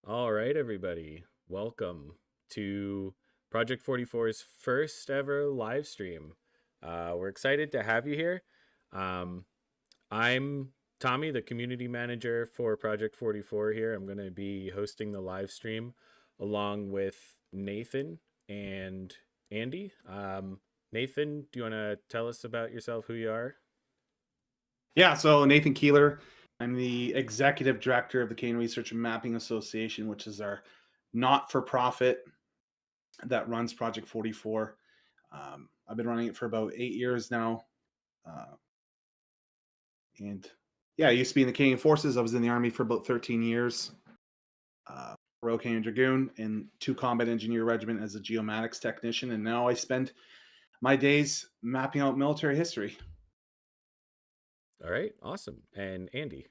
All right, everybody. Welcome to Project 44's first ever live stream. We're excited to have you here. Um, I'm Tommy, the community manager for Project 44 here. I'm going to be hosting the live stream along with Nathan and Andy. Nathan, do you want to tell us about yourself, who you are? Yeah, so Nathan Keeler. I'm the executive director of the Canadian Research and Mapping Association, which is our not for profit that runs Project 44. I've been running it for about 8 years now. Uh, and yeah, I used to be in the Canadian Forces. I was in the Army for about 13 years, Royal Canadian Dragoon, and 2 Combat Engineer Regiment as a geomatics technician. And now I spend my days mapping out military history. All right, awesome. And Andy.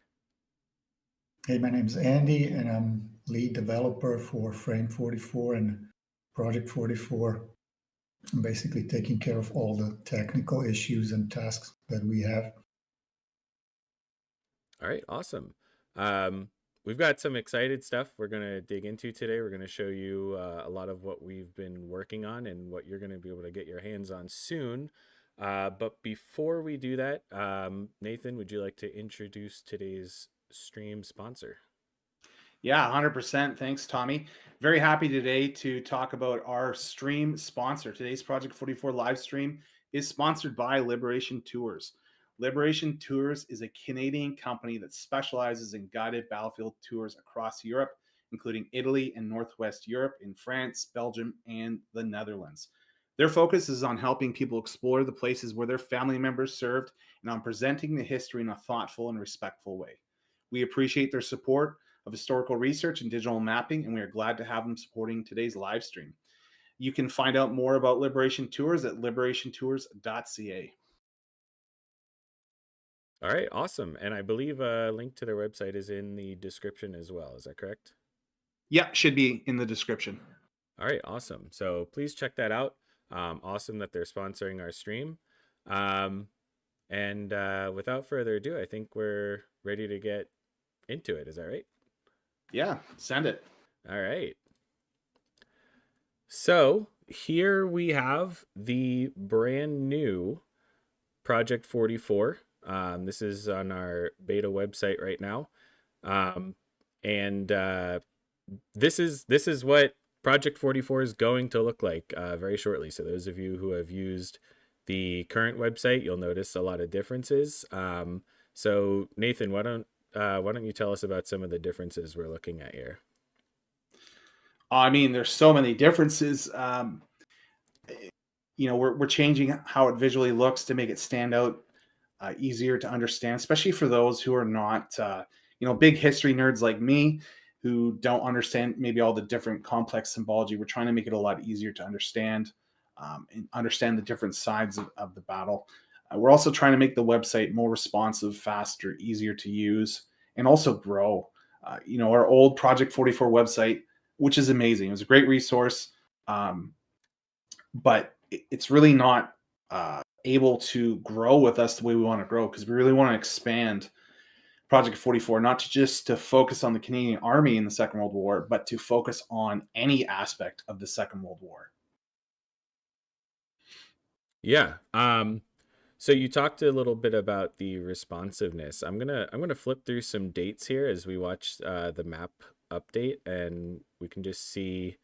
Hey, my name's Andy, and I'm lead developer for Frame 44 and Project 44. I'm basically taking care of all the technical issues and tasks that we have. All right, awesome. We've got some excited stuff we're going to dig into today. We're going to show you a lot of what we've been working on and what you're going to be able to get your hands on soon. But before we do that, Nathan, would you like to introduce today's stream sponsor? Yeah, 100%. Thanks, Tommy. Very happy today to talk about our stream sponsor. Today's Project 44 live stream is sponsored by Liberation Tours. Liberation Tours is a Canadian company that specializes in guided battlefield tours across Europe, including Italy and Northwest Europe, in France, Belgium, and the Netherlands. Their focus is on helping people explore the places where their family members served and on presenting the history in a thoughtful and respectful way. We appreciate their support of historical research and digital mapping, and we are glad to have them supporting today's live stream. You can find out more about Liberation Tours at liberationtours.ca. All right, awesome. And I believe a link to their website is in the description as well. Is that correct? Yeah, should be in the description. All right, awesome. So please check that out. Awesome that they're sponsoring our stream. And without further ado, I think we're ready to get into it. Is that right? Yeah, send it. All right. So here we have the brand new Project 44. This is on our beta website right now. And this is what Project 44 is going to look like very shortly. So those of you who have used the current website, you'll notice a lot of differences. So Nathan, why don't you tell us about some of the differences we're looking at here? I mean, there's so many differences. We're changing how it visually looks to make it stand out, easier to understand, especially for those who are not, big history nerds like me, who don't understand maybe all the different complex symbology. We're trying to make it a lot easier to understand, and understand the different sides of the battle. We're also trying to make the website more responsive, faster, easier to use, and also grow. Our old Project 44 website, which is amazing, it was a great resource, but it's really not able to grow with us the way we want to grow, because we really want to expand Project 44, not just to focus on the Canadian Army in the Second World War, but to focus on any aspect of the Second World War. Yeah. So you talked a little bit about the responsiveness. I'm gonna flip through some dates here as we watch the map update, and we can just see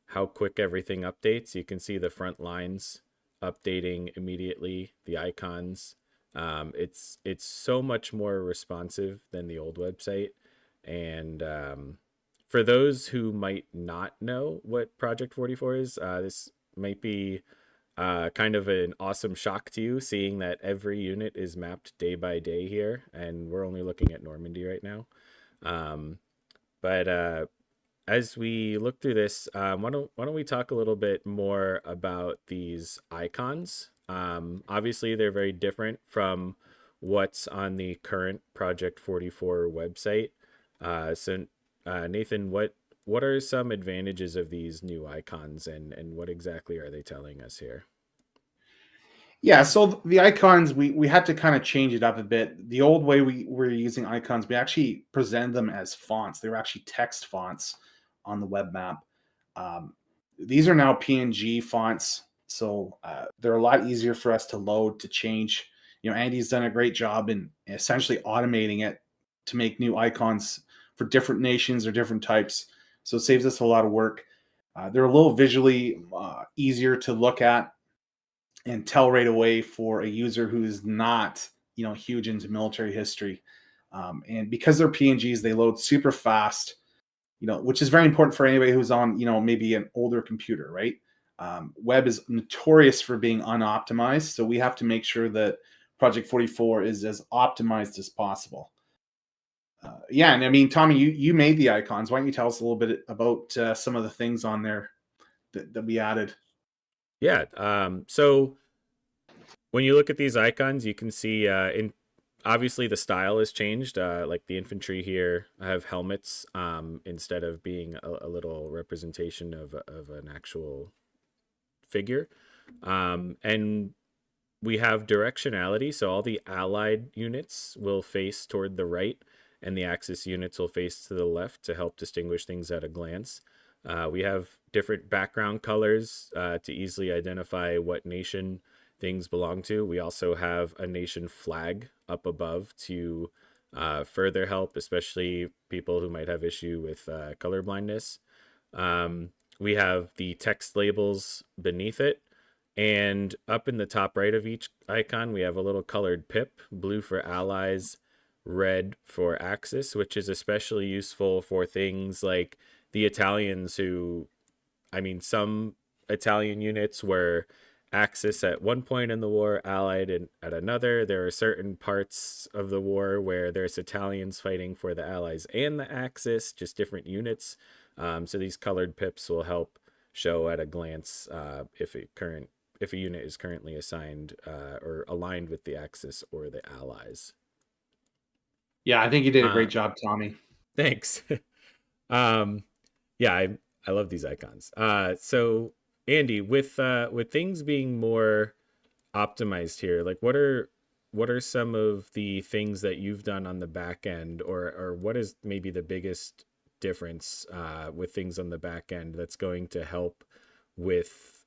how quick everything updates. You can see the front lines updating immediately, the icons. It's so much more responsive than the old website. And for those who might not know what Project 44 is, this might be kind of an awesome shock to you, seeing that every unit is mapped day by day here, and we're only looking at Normandy right now. But as we look through this, why don't we talk a little bit more about these icons? Obviously, they're very different from what's on the current Project 44 website. So, Nathan, what are some advantages of these new icons, and what exactly are they telling us here? Yeah, so the icons we had to kind of change it up a bit. The old way we were using icons, we actually presented them as fonts. They were actually text fonts on the web map. Um, these are now PNG fonts, so they're a lot easier for us to load, to change. Andy's done a great job in essentially automating it to make new icons for different nations or different types. So it saves us a lot of work. They're a little visually easier to look at and tell right away for a user who is not huge into military history. And because they're PNGs, they load super fast, which is very important for anybody who's on maybe an older computer, right? Web is notorious for being unoptimized, so we have to make sure that Project 44 is as optimized as possible. Yeah, and I mean, Tommy, you made the icons. Why don't you tell us a little bit about some of the things on there that we added? Yeah. So when you look at these icons, you can see in obviously the style has changed. Like the infantry here have helmets instead of being a little representation of an actual figure. And we have directionality, so all the allied units will face toward the right, and the Axis units will face to the left to help distinguish things at a glance. We have different background colors to easily identify what nation things belong to. We also have a nation flag up above to further help, especially people who might have issue with color blindness. We have the text labels beneath it. And up in the top right of each icon, we have a little colored pip, blue for allies, red for Axis, which is especially useful for things like the Italians who, I mean, some Italian units were Axis at one point in the war, Allied at another. There are certain parts of the war where there's Italians fighting for the Allies and the Axis, just different units. So these colored pips will help show at a glance if a unit is currently assigned or aligned with the Axis or the Allies. Yeah, I think you did a Uh, great job, Tommy. Thanks. um, yeah, I love these icons. So Andy, with things being more optimized here, like what are some of the things that you've done on the back end, or what is maybe the biggest difference with things on the back end that's going to help with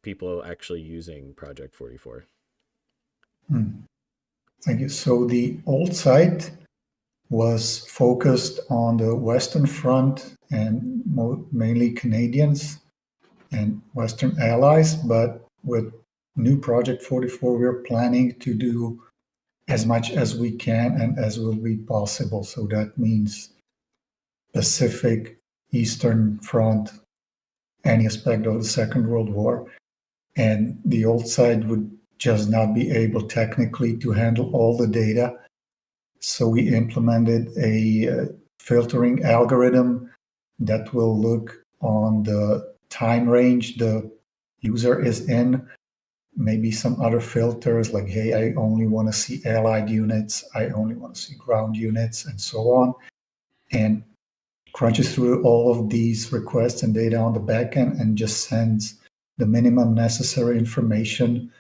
people actually using Project 44? Thank you. So the old site was focused on the Western Front and mainly Canadians and Western allies, but with new Project 44, we're planning to do as much as we can and as will be possible. So that means Pacific, Eastern Front, any aspect of the Second World War. And the old site would just not be able technically to handle all the data. So we implemented a filtering algorithm that will look on the time range the user is in, maybe some other filters like, hey, I only want to see allied units, I only want to see ground units, and so on, and crunches through all of these requests and data on the backend and just sends the minimum necessary information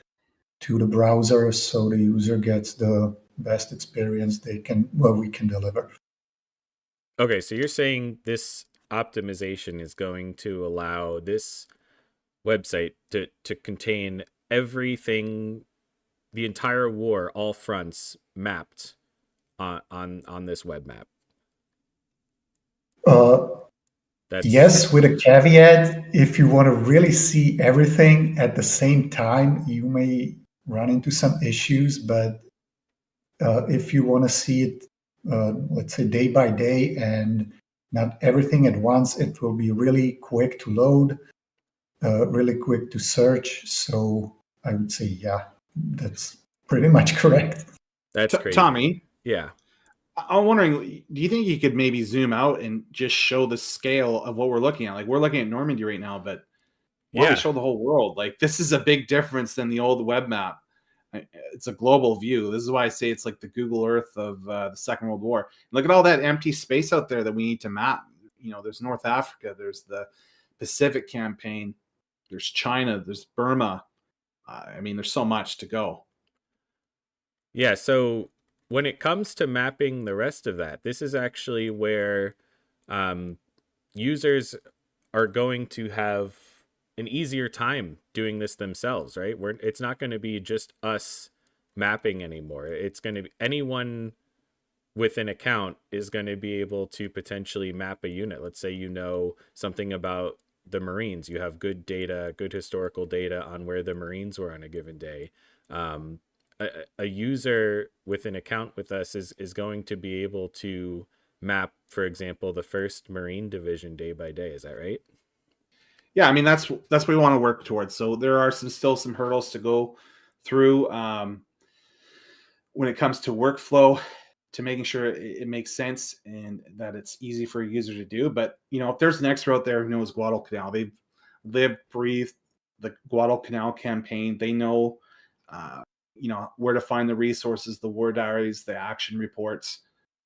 to the browser so the user gets the best experience we can deliver. Okay, so you're saying this optimization is going to allow this website to contain everything, the entire war, all fronts mapped on this web map. Uh, That's yes, with a caveat, if you want to really see everything at the same time, you may run into some issues, but if you want to see it, let's say day by day and not everything at once, it will be really quick to load, really quick to search. So I would say, yeah, that's pretty much correct. crazy. Tommy, Yeah. I'm wondering, do you think you could maybe zoom out and just show the scale of what we're looking at? Like we're looking at Normandy right now, but why don't we Yeah. show the whole world? Like this is a big difference than the old web map. It's a global view. This is why I say it's like the Google Earth of the Second World War. Look at all that empty space out there that we need to map. There's North Africa, there's the Pacific campaign, there's China, there's Burma. I mean, there's so much to go. Yeah, so when it comes to mapping the rest of that, this is actually where um, users are going to have an easier time doing this themselves, right? It's not going to be just us mapping anymore. It's going to be anyone with an account is going to be able to potentially map a unit. Let's say you know something about the Marines. You have good data, good historical data on where the Marines were on a given day. Um, a user with an account with us is going to be able to map, for example, the first Marine Division day by day. Is that right? Yeah, I mean that's what we want to work towards. So there are still some hurdles to go through when it comes to workflow, to making sure it makes sense and that it's easy for a user to do. But if there's an expert out there who knows Guadalcanal, they've lived, breathed the Guadalcanal campaign. They know, uh, where to find the resources, the war diaries, the action reports.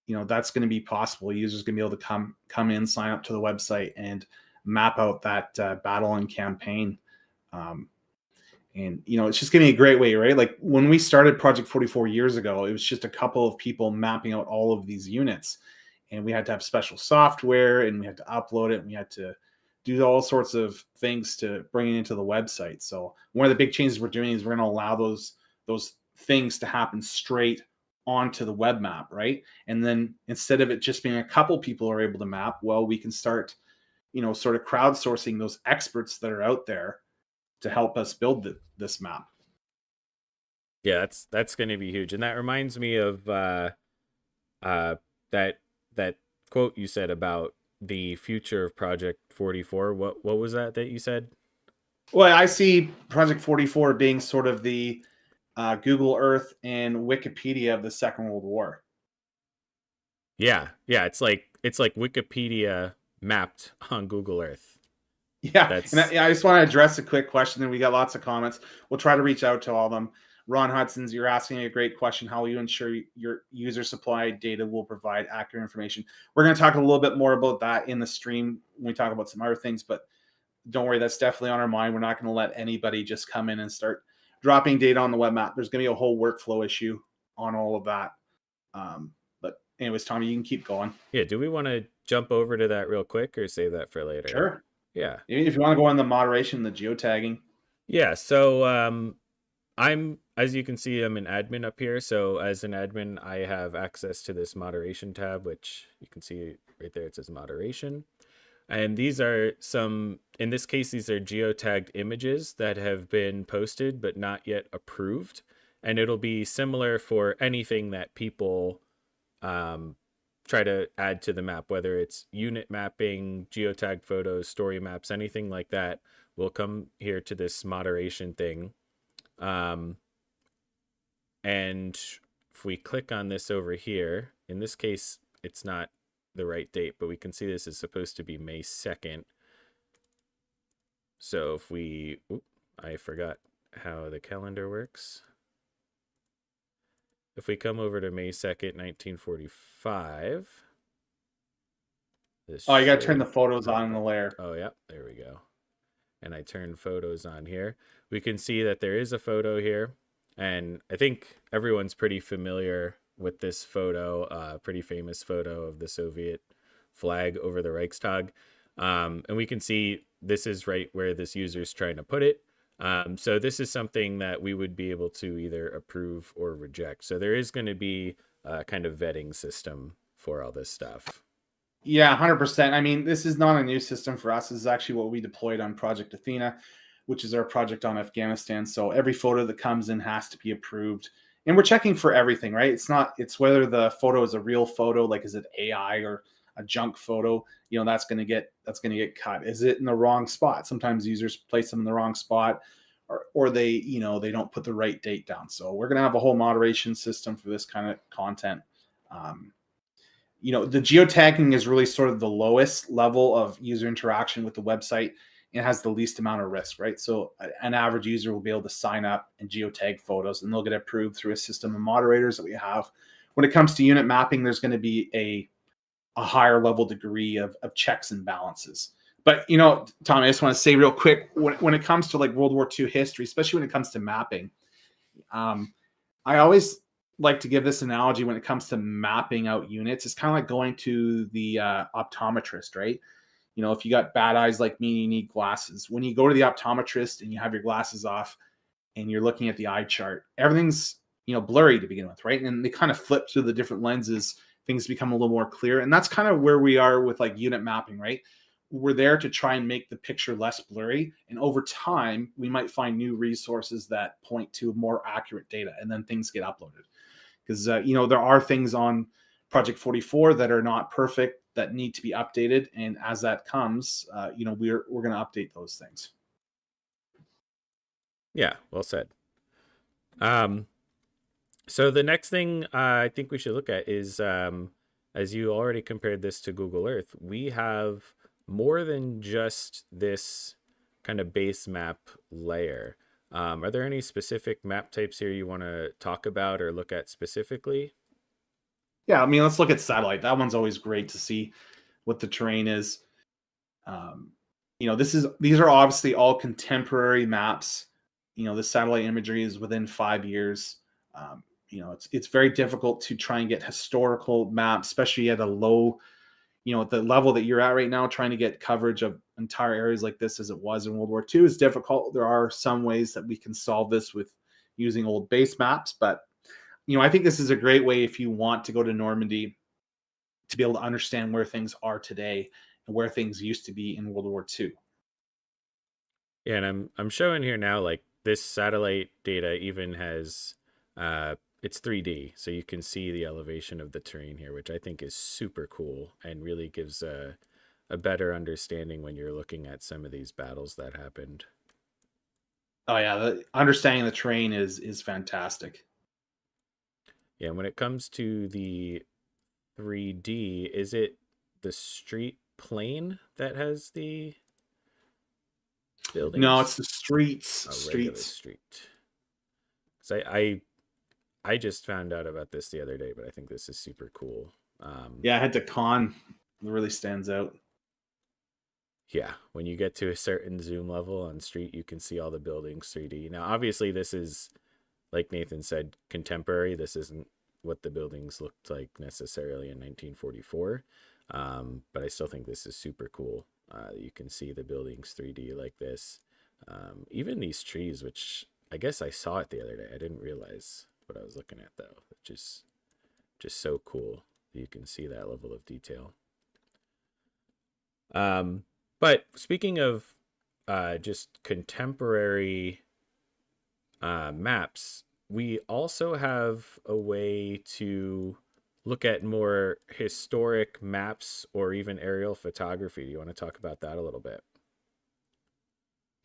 That's going to be possible. Users going to be able to come in, sign up to the website, and map out that battle and campaign. Um, and it's just gonna be a great way, right? Like when we started Project 44 years ago, it was just a couple of people mapping out all of these units, and we had to have special software, and we had to upload it, and we had to do all sorts of things to bring it into the website. So one of the big changes we're doing is we're going to allow those things to happen straight onto the web map, right? And then instead of it just being a couple people are able to map, well, we can start sort of crowdsourcing those experts that are out there to help us build this map. Yeah, that's going to be huge, and that reminds me of uh, that that quote you said about the future of Project 44. What was that you said? Well, I see Project 44 being sort of the Google Earth and Wikipedia of the Second World War. Yeah, yeah, it's like Wikipedia mapped on Google Earth. Yeah, and That's I just want to address a quick question. And we got lots of comments. We'll try to reach out to all of them. Ron Hudson's, you're asking a great question. How will you ensure your user supply data will provide accurate information? We're going to talk a little bit more about that in the stream when we talk about some other things, but don't worry, that's definitely on our mind. We're not going to let anybody just come in and start dropping data on the web map. There's going to be a whole workflow issue on all of that. But anyways, Tommy, you can keep going. Yeah, do we want to jump over to that real quick or save that for later? Sure. Yeah. If you want to go on the moderation, the geotagging. Yeah, so I'm, as you can see, I'm an admin up here. So as an admin, I have access to this moderation tab, which you can see right there. It says moderation. And these are some, in this case, these are geotagged images that have been posted but not yet approved. And it'll be similar for anything that people try to add to the map, whether it's unit mapping, geotagged photos, story maps, anything like that. We'll come here to this moderation thing. And if we click on this over here, in this case, it's not the right date, but we can see this is supposed to be May 2nd. So if we, I forgot how the calendar works. If we come over to May 2nd, 1945. You got to turn the photos on in the layer. Oh, yeah, there we go. And I turn photos on here. We can see that there is a photo here. And I think everyone's pretty familiar with this photo, pretty famous photo of the Soviet flag over the Reichstag. And we can see this is right where this user is trying to put it. So this is something that we would be able to either approve or reject. So there is going to be a kind of vetting system for all this stuff. Yeah, 100%. I mean, this is not a new system for us. This is actually what we deployed on Project Athena, which is our project on Afghanistan. So every photo that comes in has to be approved. And we're checking for everything, right? It's whether the photo is a real photo, like is it AI or a junk photo, that's going to get cut. Is it in the wrong spot? Sometimes users place them in the wrong spot, or they don't put the right date down. So we're going to have a whole moderation system for this kind of content. The geotagging is really sort of the lowest level of user interaction with the website and has the least amount of risk, right? So an average user will be able to sign up and geotag photos, and they'll get approved through a system of moderators that we have. When it comes to unit mapping, there's going to be a higher level degree of checks and balances. But, you know, Tom, I just want to say real quick, when it comes to like World War II history, especially when it comes to mapping, I always like to give this analogy when it comes to mapping out units. It's kind of like going to the optometrist, right? You know, if you got bad eyes like me, you need glasses. When you go to the optometrist and you have your glasses off and you're looking at the eye chart, everything's, you know, blurry to begin with, right? And they kind of flip through the different lenses, things become a little more clear. And that's kind of where we are with like unit mapping, right? We're there to try and make the picture less blurry. And over time, we might find new resources that point to more accurate data, and then things get uploaded. Because, you know, there are things on Project 44 that are not perfect, that need to be updated. And as that comes, you know, we're going to update those things. Yeah, well said. So the next thing I think we should look at is, as you already compared this to Google Earth, we have more than just this kind of base map layer. Are there any specific map types here you want to talk about or look at specifically? Yeah, I mean, let's look at satellite. That one's always great to see what the terrain is. You know, these are obviously all contemporary maps. You know, the satellite imagery is within 5 years. You know, it's very difficult to try and get historical maps, especially at a low, you know, at the level that you're at right now. Trying to get coverage of entire areas like this as it was in World War II is difficult. There are some ways that we can solve this with using old base maps, but you know, I think this is a great way if you want to go to Normandy to be able to understand where things are today and where things used to be in World War II. Yeah, and I'm showing here now, like this satellite data even has it's 3D, so you can see the elevation of the terrain here, which I think is super cool and really gives a better understanding when you're looking at some of these battles that happened. Oh yeah, understanding the terrain is fantastic. Yeah, when it comes to the 3D, is it the street plane that has the buildings? No, it's the streets. A regular street. So I just found out about this the other day, but I think this is super cool. Yeah, I had to con. It really stands out. Yeah, when you get to a certain zoom level on street, you can see all the buildings 3D. Now, obviously, this is, like Nathan said, contemporary. This isn't what the buildings looked like necessarily in 1944, but I still think this is super cool. You can see the buildings 3D like this. Even these trees, which I guess I saw it the other day. I didn't realize what I was looking at, though. Just so cool. You can see that level of detail. But speaking of just contemporary maps, we also have a way to look at more historic maps or even aerial photography. Do you want to talk about that a little bit?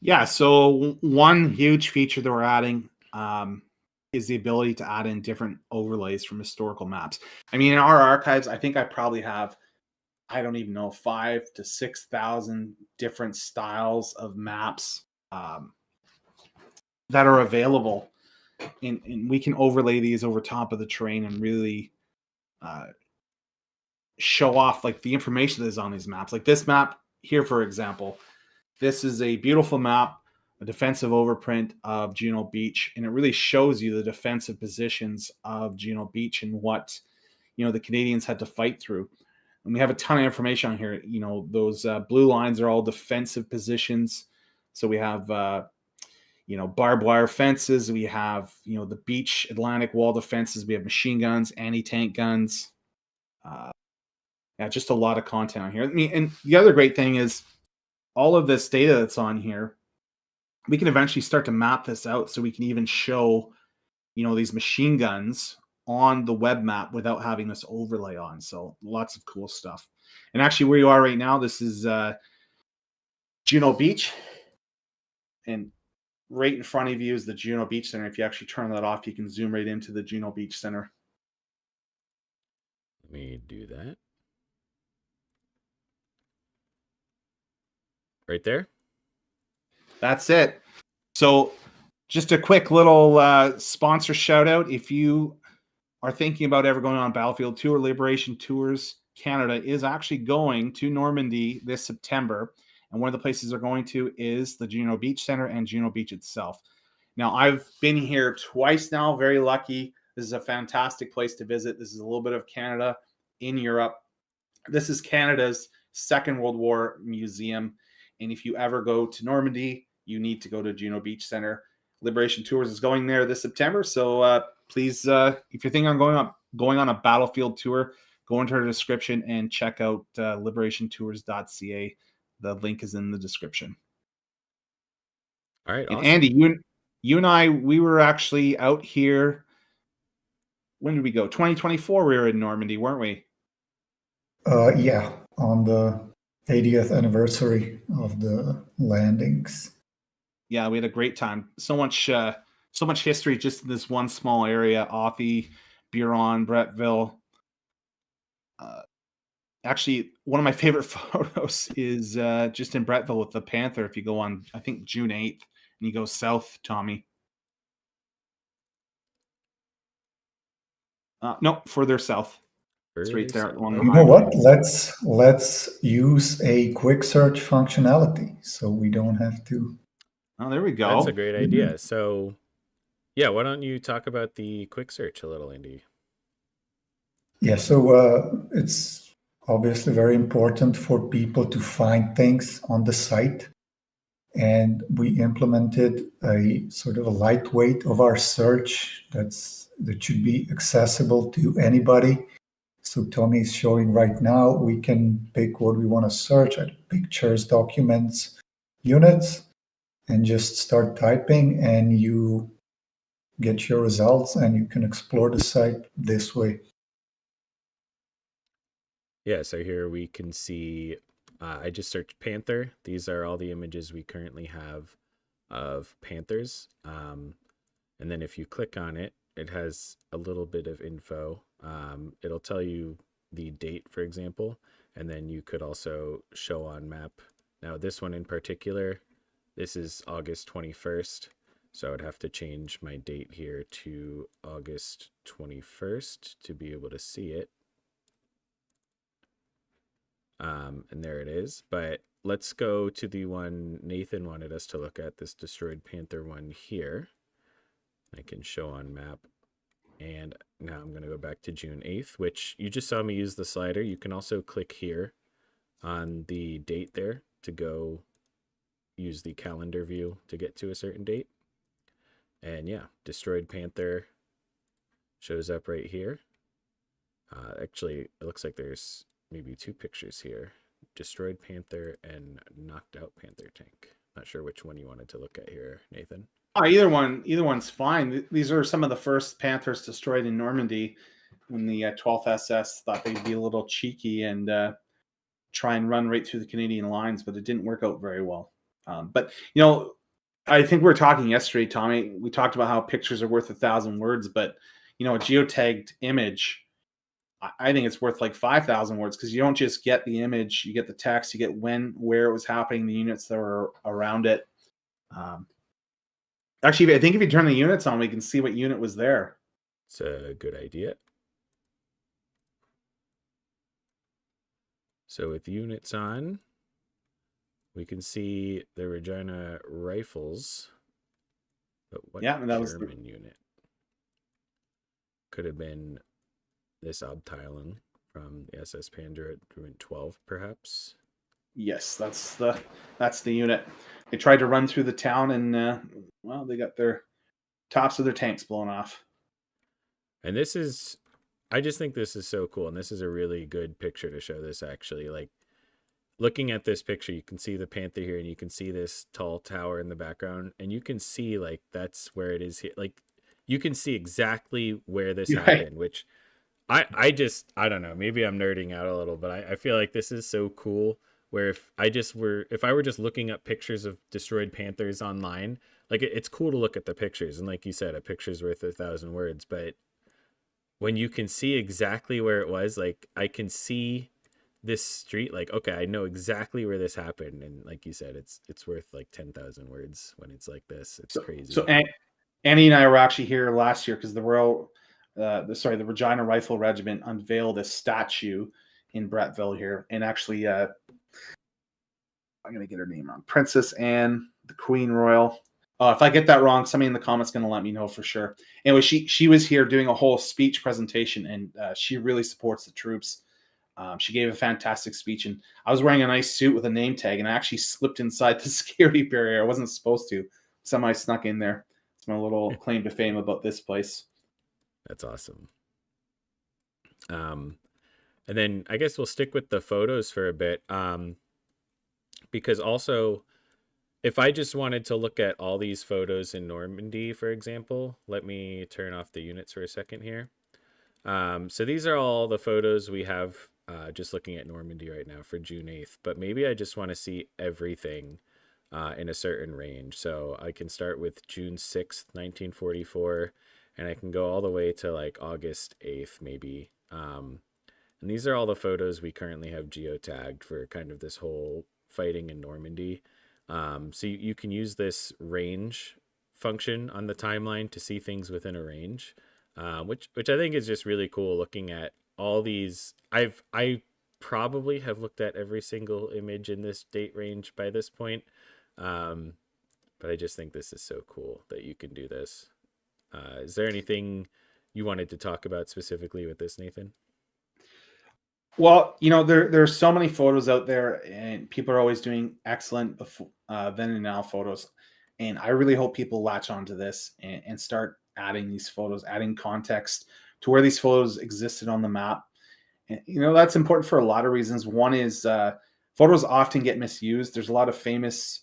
Yeah, so one huge feature that we're adding is the ability to add in different overlays from historical maps. I mean, in our archives, I think I probably have, I don't even know, 5,000 to 6,000 different styles of maps that are available. And we can overlay these over top of the terrain and really show off like the information that is on these maps. Like this map here, for example, this is a beautiful map, a defensive overprint of Juno Beach, and it really shows you the defensive positions of Juno Beach and what, you know, the Canadians had to fight through. And we have a ton of information on here. You know, those blue lines are all defensive positions. So we have, you know, barbed wire fences. We have, you know, the beach Atlantic wall defenses. We have machine guns, anti-tank guns. Yeah, just a lot of content on here. I mean, and the other great thing is all of this data that's on here, we can eventually start to map this out so we can even show, you know, these machine guns on the web map without having this overlay on. So lots of cool stuff. And actually where you are right now, this is Juno Beach. And right in front of you is the Juno Beach Center. If you actually turn that off, you can zoom right into the Juno Beach Center. Let me do that. Right there. That's it. So just a quick little sponsor shout out. If you are thinking about ever going on Battlefield Tour, Liberation Tours Canada is actually going to Normandy this September. And one of the places they're going to is the Juno Beach Center and Juno Beach itself. Now, I've been here twice now, very lucky. This is a fantastic place to visit. This is a little bit of Canada in Europe. This is Canada's Second World War Museum. And if you ever go to Normandy, you need to go to Juno Beach Center. Liberation Tours is going there this September. So please, if you're thinking on going on a battlefield tour, go into our description and check out liberationtours.ca. The link is in the description. All right, And awesome. Andy, you and I, we were actually out here. When did we go? 2024, we were in Normandy, weren't we? Yeah, on the 80th anniversary of the landings. Yeah, we had a great time. So much history just in this one small area. Authie, Buron, Bretteville. Actually, one of my favorite photos is just in Bretteville with the Panther. If you go on, I think June 8th, and you go south, Tommy. No, further south. It's right there along the You know what? Let's use a quick search functionality so we don't have to. Oh, there we go. That's a great idea. So, yeah, why don't you talk about the quick search a little, Andy? Yeah, so it's obviously very important for people to find things on the site. And we implemented a sort of a lightweight of our search that should be accessible to anybody. So Tommy is showing right now, we can pick what we want to search at pictures, documents, units, and just start typing, and you get your results and you can explore the site this way. Yeah, so here we can see, I just searched Panther. These are all the images we currently have of Panthers. And then if you click on it, it has a little bit of info. It'll tell you the date, for example, and then you could also show on map. Now this one in particular, this is August 21st. So I'd have to change my date here to August 21st to be able to see it. And there it is. But let's go to the one Nathan wanted us to look at, this destroyed Panther one here. I can show on map. And now I'm going to go back to June 8th, which you just saw me use the slider. You can also click here on the date there to go use the calendar view to get to a certain date. And yeah, destroyed Panther shows up right here. Actually, it looks like there's maybe two pictures here. Destroyed Panther and knocked out Panther tank. Not sure which one you wanted to look at here, Nathan. Either one's fine. These are some of the first Panthers destroyed in Normandy when the 12th SS thought they'd be a little cheeky and try and run right through the Canadian lines, but it didn't work out very well. But, you know, I think we were talking yesterday, Tommy. We talked about how pictures are worth 1,000 words, but, you know, a geotagged image, I think it's worth like 5,000 words because you don't just get the image, you get the text, you get when, where it was happening, the units that were around it. Actually, I think if you turn the units on, we can see what unit was there. It's a good idea. So with units on, we can see the Regina Rifles. But what that German was unit? Could have been this Abteilung from the SS Panzer at 12, perhaps. Yes, that's the unit. They tried to run through the town, and well, they got their tops of their tanks blown off. And this is, I just think this is so cool, and this is a really good picture to show this. Actually, like looking at this picture, you can see the Panther here, and you can see this tall tower in the background, and you can see like that's where it is here. Like you can see exactly where this happened, which I don't know, maybe I'm nerding out a little, but I feel like this is so cool. Where if I were just looking up pictures of destroyed Panthers online, like it's cool to look at the pictures, and like you said, a picture's worth 1,000 words. But when you can see exactly where it was, like I can see this street, like okay, I know exactly where this happened, and like you said, it's worth like 10,000 words when it's like this. It's crazy. So Annie and I were actually here last year because the Regina Rifle Regiment unveiled a statue in Bretteville here, and actually, I'm going to get her name wrong. Princess Anne, the Queen Royal. If I get that wrong, somebody in the comments going to let me know for sure. Anyway, she was here doing a whole speech presentation, and she really supports the troops. She gave a fantastic speech, and I was wearing a nice suit with a name tag, and I actually slipped inside the security barrier. I wasn't supposed to. Somehow I snuck in there. It's my little claim to fame about this place. That's awesome. And then I guess we'll stick with the photos for a bit, because also, if I just wanted to look at all these photos in Normandy, for example, let me turn off the units for a second here. So these are all the photos we have just looking at Normandy right now for June 8th. But maybe I just want to see everything in a certain range. So I can start with June 6th, 1944, and I can go all the way to like August 8th, maybe. And these are all the photos we currently have geotagged for kind of this whole fighting in Normandy. So you can use this range function on the timeline to see things within a range, which I think is just really cool. Looking at all these, I probably have looked at every single image in this date range by this point, but I just think this is so cool that you can do this. Is there anything you wanted to talk about specifically with this, Nathan? Well, there's so many photos out there, and people are always doing excellent then and now photos. And I really hope people latch onto this and start adding these photos, adding context to where these photos existed on the map. And, that's important for a lot of reasons. One is photos often get misused. There's a lot of famous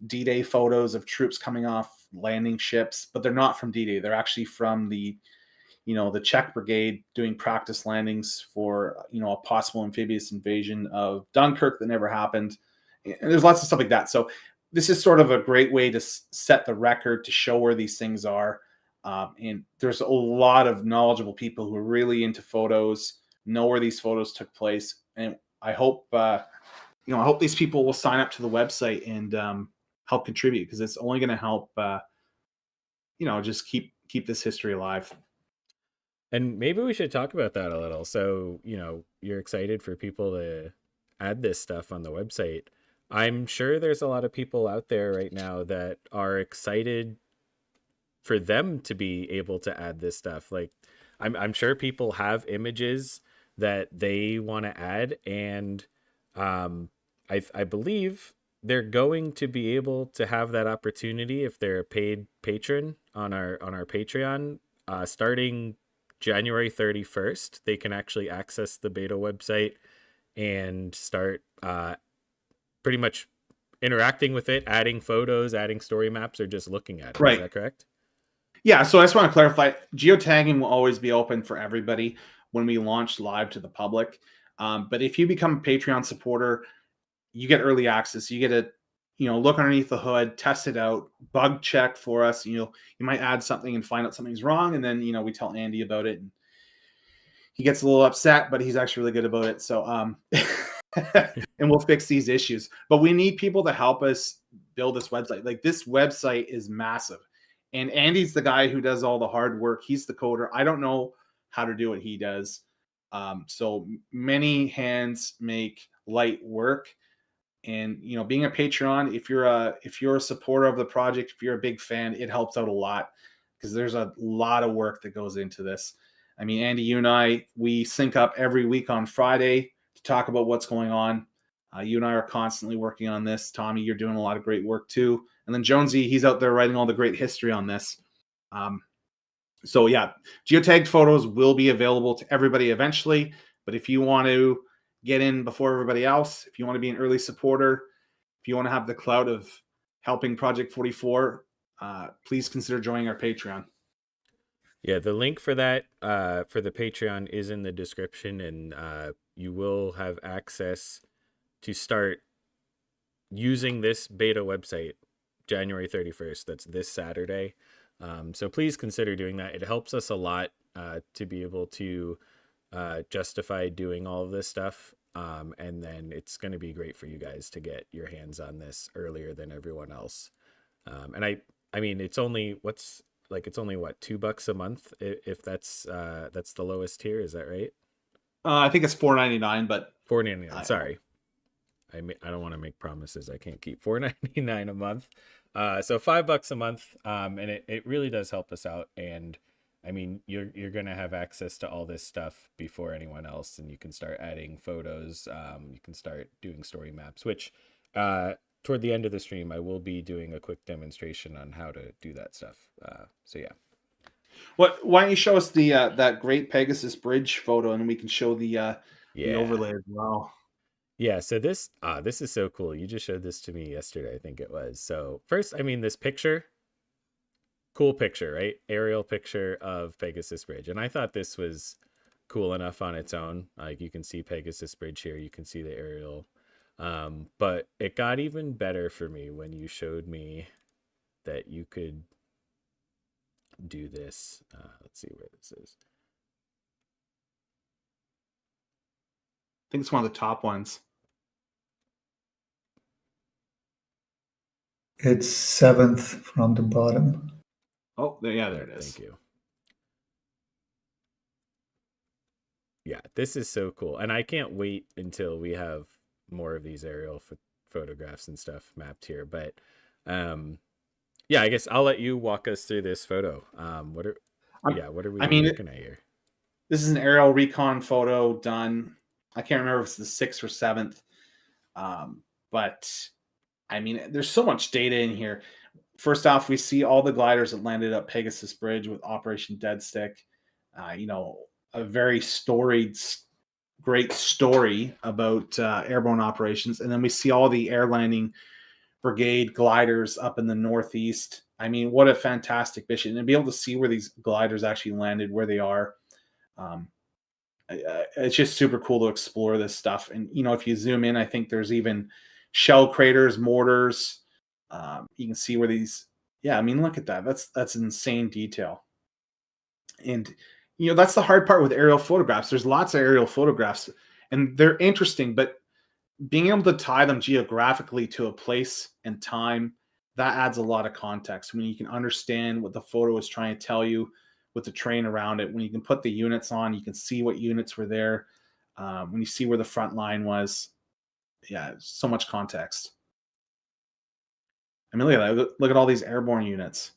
D-Day photos of troops coming off landing ships, but they're not from D-Day. They're actually from the Czech brigade doing practice landings for, a possible amphibious invasion of Dunkirk that never happened. And there's lots of stuff like that. So this is sort of a great way to set the record, to show where these things are. And there's a lot of knowledgeable people who are really into photos, know where these photos took place. And I hope, I hope these people will sign up to the website and help contribute, because it's only going to help, just keep this history alive. And maybe we should talk about that a little. So, you're excited for people to add this stuff on the website. I'm sure there's a lot of people out there right now that are excited for them to be able to add this stuff. Like, I'm sure people have images that they want to add, and I believe they're going to be able to have that opportunity if they're a paid patron on our Patreon, starting January 31st. They can actually access the beta website and start pretty much interacting with it, adding photos, adding story maps, or just looking at it. Right. Is that correct? Yeah, so I just want to clarify, geotagging will always be open for everybody when we launch live to the public. But if you become a Patreon supporter, you get early access. You get to, look underneath the hood, test it out, bug check for us. You might add something and find out something's wrong, and then we tell Andy about it, and he gets a little upset, but he's actually really good about it. So and we'll fix these issues. But we need people to help us build this website. Like, this website is massive, and Andy's the guy who does all the hard work. He's the coder. I don't know how to do what he does. So many hands make light work. And being a Patreon, if you're a supporter of the project, if you're a big fan, it helps out a lot, because there's a lot of work that goes into this. I mean, Andy, you and I, we sync up every week on Friday to talk about what's going on. You and I are constantly working on this. Tommy, you're doing a lot of great work too. And then Jonesy, he's out there writing all the great history on this. So yeah, geotagged photos will be available to everybody eventually. But if you want to get in before everybody else, if you want to be an early supporter, if you want to have the clout of helping Project 44, please consider joining our Patreon. Yeah, the link for that, for the Patreon, is in the description, and you will have access to start using this beta website January 31st. That's this Saturday. So please consider doing that. It helps us a lot to be able to justify doing all of this stuff. And then it's going to be great for you guys to get your hands on this earlier than everyone else. And I mean, it's only what, $2 a month, if that's the lowest tier. Is that right? I think it's $4.99, but $4.99. Sorry. I don't want to make promises I can't keep. $4.99 a month. So $5 a month. And it really does help us out. And I mean, you're gonna have access to all this stuff before anyone else, and you can start adding photos. You can start doing story maps, which toward the end of the stream, I will be doing a quick demonstration on how to do that stuff. So yeah. Why don't you show us the that great Pegasus Bridge photo, and we can show the Yeah. overlay as well. Yeah, so this is so cool. You just showed this to me yesterday, I think it was. So first, I mean, this picture, cool picture, right? Aerial picture of Pegasus Bridge. And I thought this was cool enough on its own. Like you can see Pegasus Bridge here, you can see the aerial. But it got even better for me when you showed me that you could do this. Let's see where this is. I think it's one of the top ones. It's 7th from the bottom. Oh, there it is. Thank you. Yeah, this is so cool. And I can't wait until we have more of these aerial photographs and stuff mapped here. But yeah, I guess I'll let you walk us through this photo. What are we looking at here? This is an aerial recon photo done. I can't remember if it's the 6th or 7th. But I mean, there's so much data in here. First off, we see all the gliders that landed up Pegasus Bridge with Operation Dead Stick. A very storied, great story about airborne operations. And then we see all the air landing brigade gliders up in the Northeast. I mean, what a fantastic mission. And be able to see where these gliders actually landed, where they are. It's just super cool to explore this stuff. And, if you zoom in, I think there's even shell craters, mortars. You can see where these, I mean, look at that. That's insane detail. And, that's the hard part with aerial photographs. There's lots of aerial photographs and they're interesting, but being able to tie them geographically to a place and time, that adds a lot of context. When you can understand what the photo is trying to tell you with the terrain around it, when you can put the units on, you can see what units were there. When you see where the front line was, so much context. I mean, look at that. Look at all these airborne units.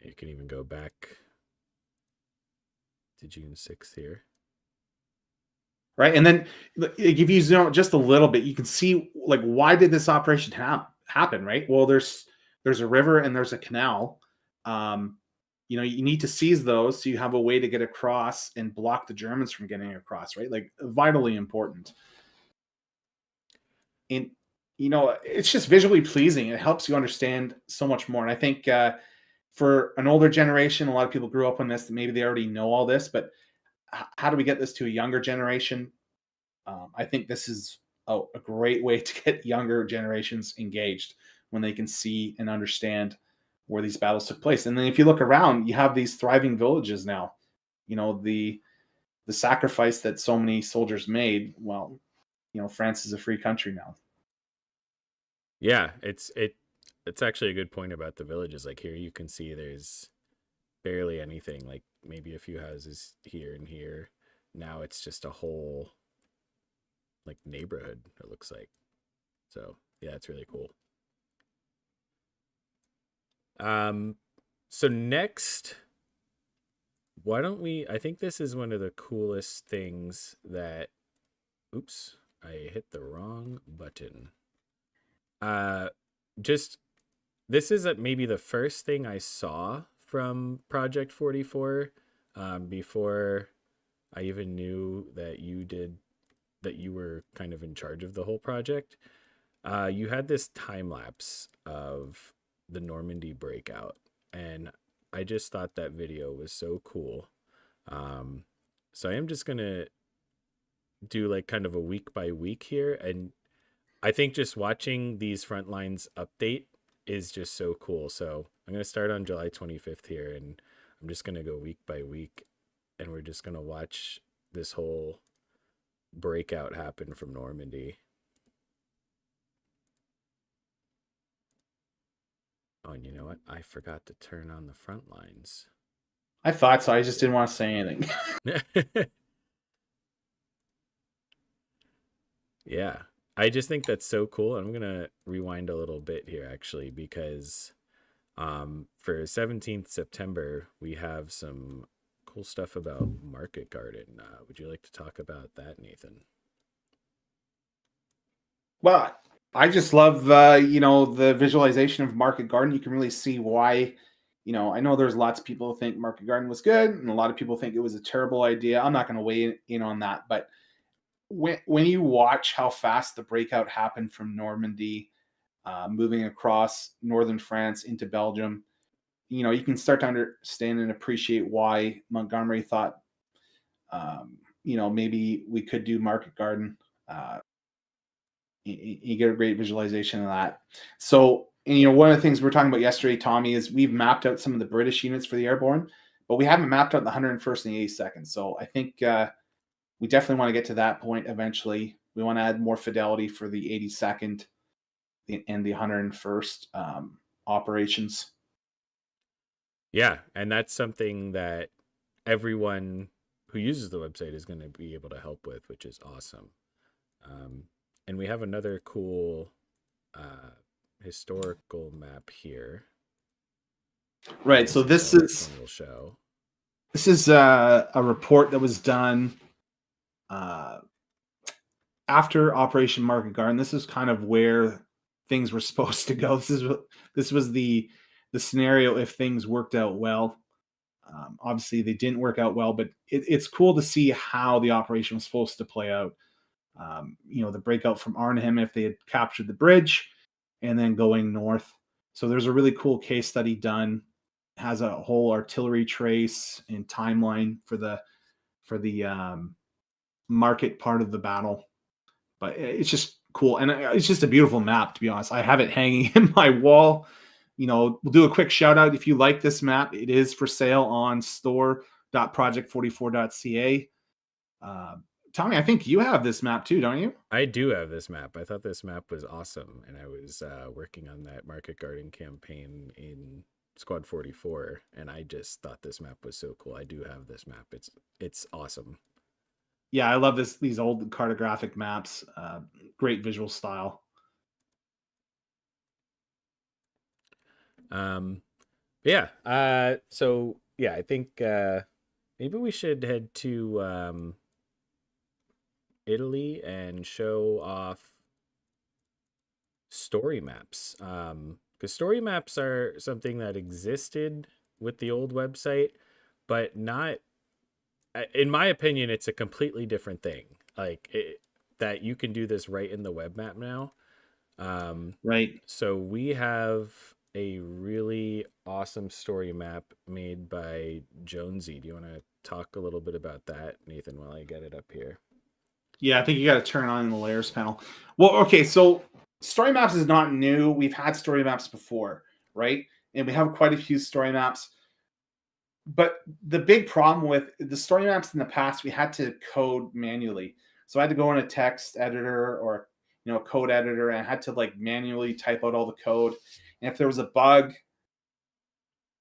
You can even go back to June 6th here. Right. And then if you zoom out just a little bit, you can see like, why did this operation happen? Right. Well, there's a river and there's a canal. You need to seize those so you have a way to get across and block the Germans from getting across, right? Like vitally important. And, it's just visually pleasing. It helps you understand so much more. And I think for an older generation, a lot of people grew up on this, maybe they already know all this, but how do we get this to a younger generation? I think this is a great way to get younger generations engaged when they can see and understand where these battles took place. And then if you look around, you have these thriving villages now. The sacrifice that so many soldiers made. Well, France is a free country now. Yeah, it's actually a good point about the villages. Like here you can see there's barely anything, like maybe a few houses here and here. Now it's just a whole like neighborhood, it looks like. So yeah, it's really cool. So next, why don't I think this is one of the coolest things that, oops, I hit the wrong button. This is maybe the first thing I saw from Project 44 before I even knew that you were kind of in charge of the whole project. You had this time lapse of the Normandy breakout, and I just thought that video was so cool. So I am just gonna do like kind of a week by week here, and I think just watching these front lines update is just so cool. So I'm going to start on July 25th here, and I'm just going to go week by week, and we're just going to watch this whole breakout happen from Normandy. Oh, and you know what? I forgot to turn on the front lines. I thought so. I just didn't want to say anything. Yeah. I just think that's so cool. I'm going to rewind a little bit here actually because for 17th September we have some cool stuff about Market Garden. Would you like to talk about that, Nathan? Well, I just love the visualization of Market Garden. You can really see why. I know there's lots of people who think Market Garden was good, and a lot of people think it was a terrible idea. I'm not going to weigh in on that, but when you watch how fast the breakout happened from Normandy, moving across northern France into Belgium, you can start to understand and appreciate why Montgomery thought, maybe we could do Market Garden. Uh, you get a great visualization of that. So, one of the things we were talking about yesterday, Tommy, is we've mapped out some of the British units for the airborne, but we haven't mapped out the 101st and the 82nd. So I think we definitely want to get to that point eventually. We want to add more fidelity for the 82nd and the 101st operations. Yeah, and that's something that everyone who uses the website is going to be able to help with, which is awesome. And we have another cool historical map here. Right. So this will show. This is a report that was done after Operation Market Garden. This is kind of where things were supposed to go. This was the scenario if things worked out well. Obviously, they didn't work out well, but it's cool to see how the operation was supposed to play out. The breakout from Arnhem if they had captured the bridge, and then going north. So there's a really cool case study done. It has a whole artillery trace and timeline for the market part of the battle. But it's just cool, and it's just a beautiful map. To be honest, I have it hanging in my wall. We'll do a quick shout out if you like this map. It is for sale on store.project44.ca. Tommy, I think you have this map too, don't you? I do have this map. I thought this map was awesome, and I was working on that Market Garden campaign in Squad 44, and I just thought this map was so cool. I do have this map. It's awesome. Yeah, I love these old cartographic maps. Great visual style. Yeah. So yeah, I think maybe we should head to Italy and show off story maps. Because story maps are something that existed with the old website, but not, in my opinion, it's a completely different thing. That you can do this right in the web map now. Right. So we have a really awesome story map made by Jonesy. Do you want to talk a little bit about that, Nathan, while I get it up here? Yeah, I think you got to turn on the layers panel. Well, okay, so story maps is not new. We've had story maps before, right? And we have quite a few story maps. But the big problem with the story maps in the past, we had to code manually. So I had to go in a text editor or a code editor, and I had to manually type out all the code. And if there was a bug,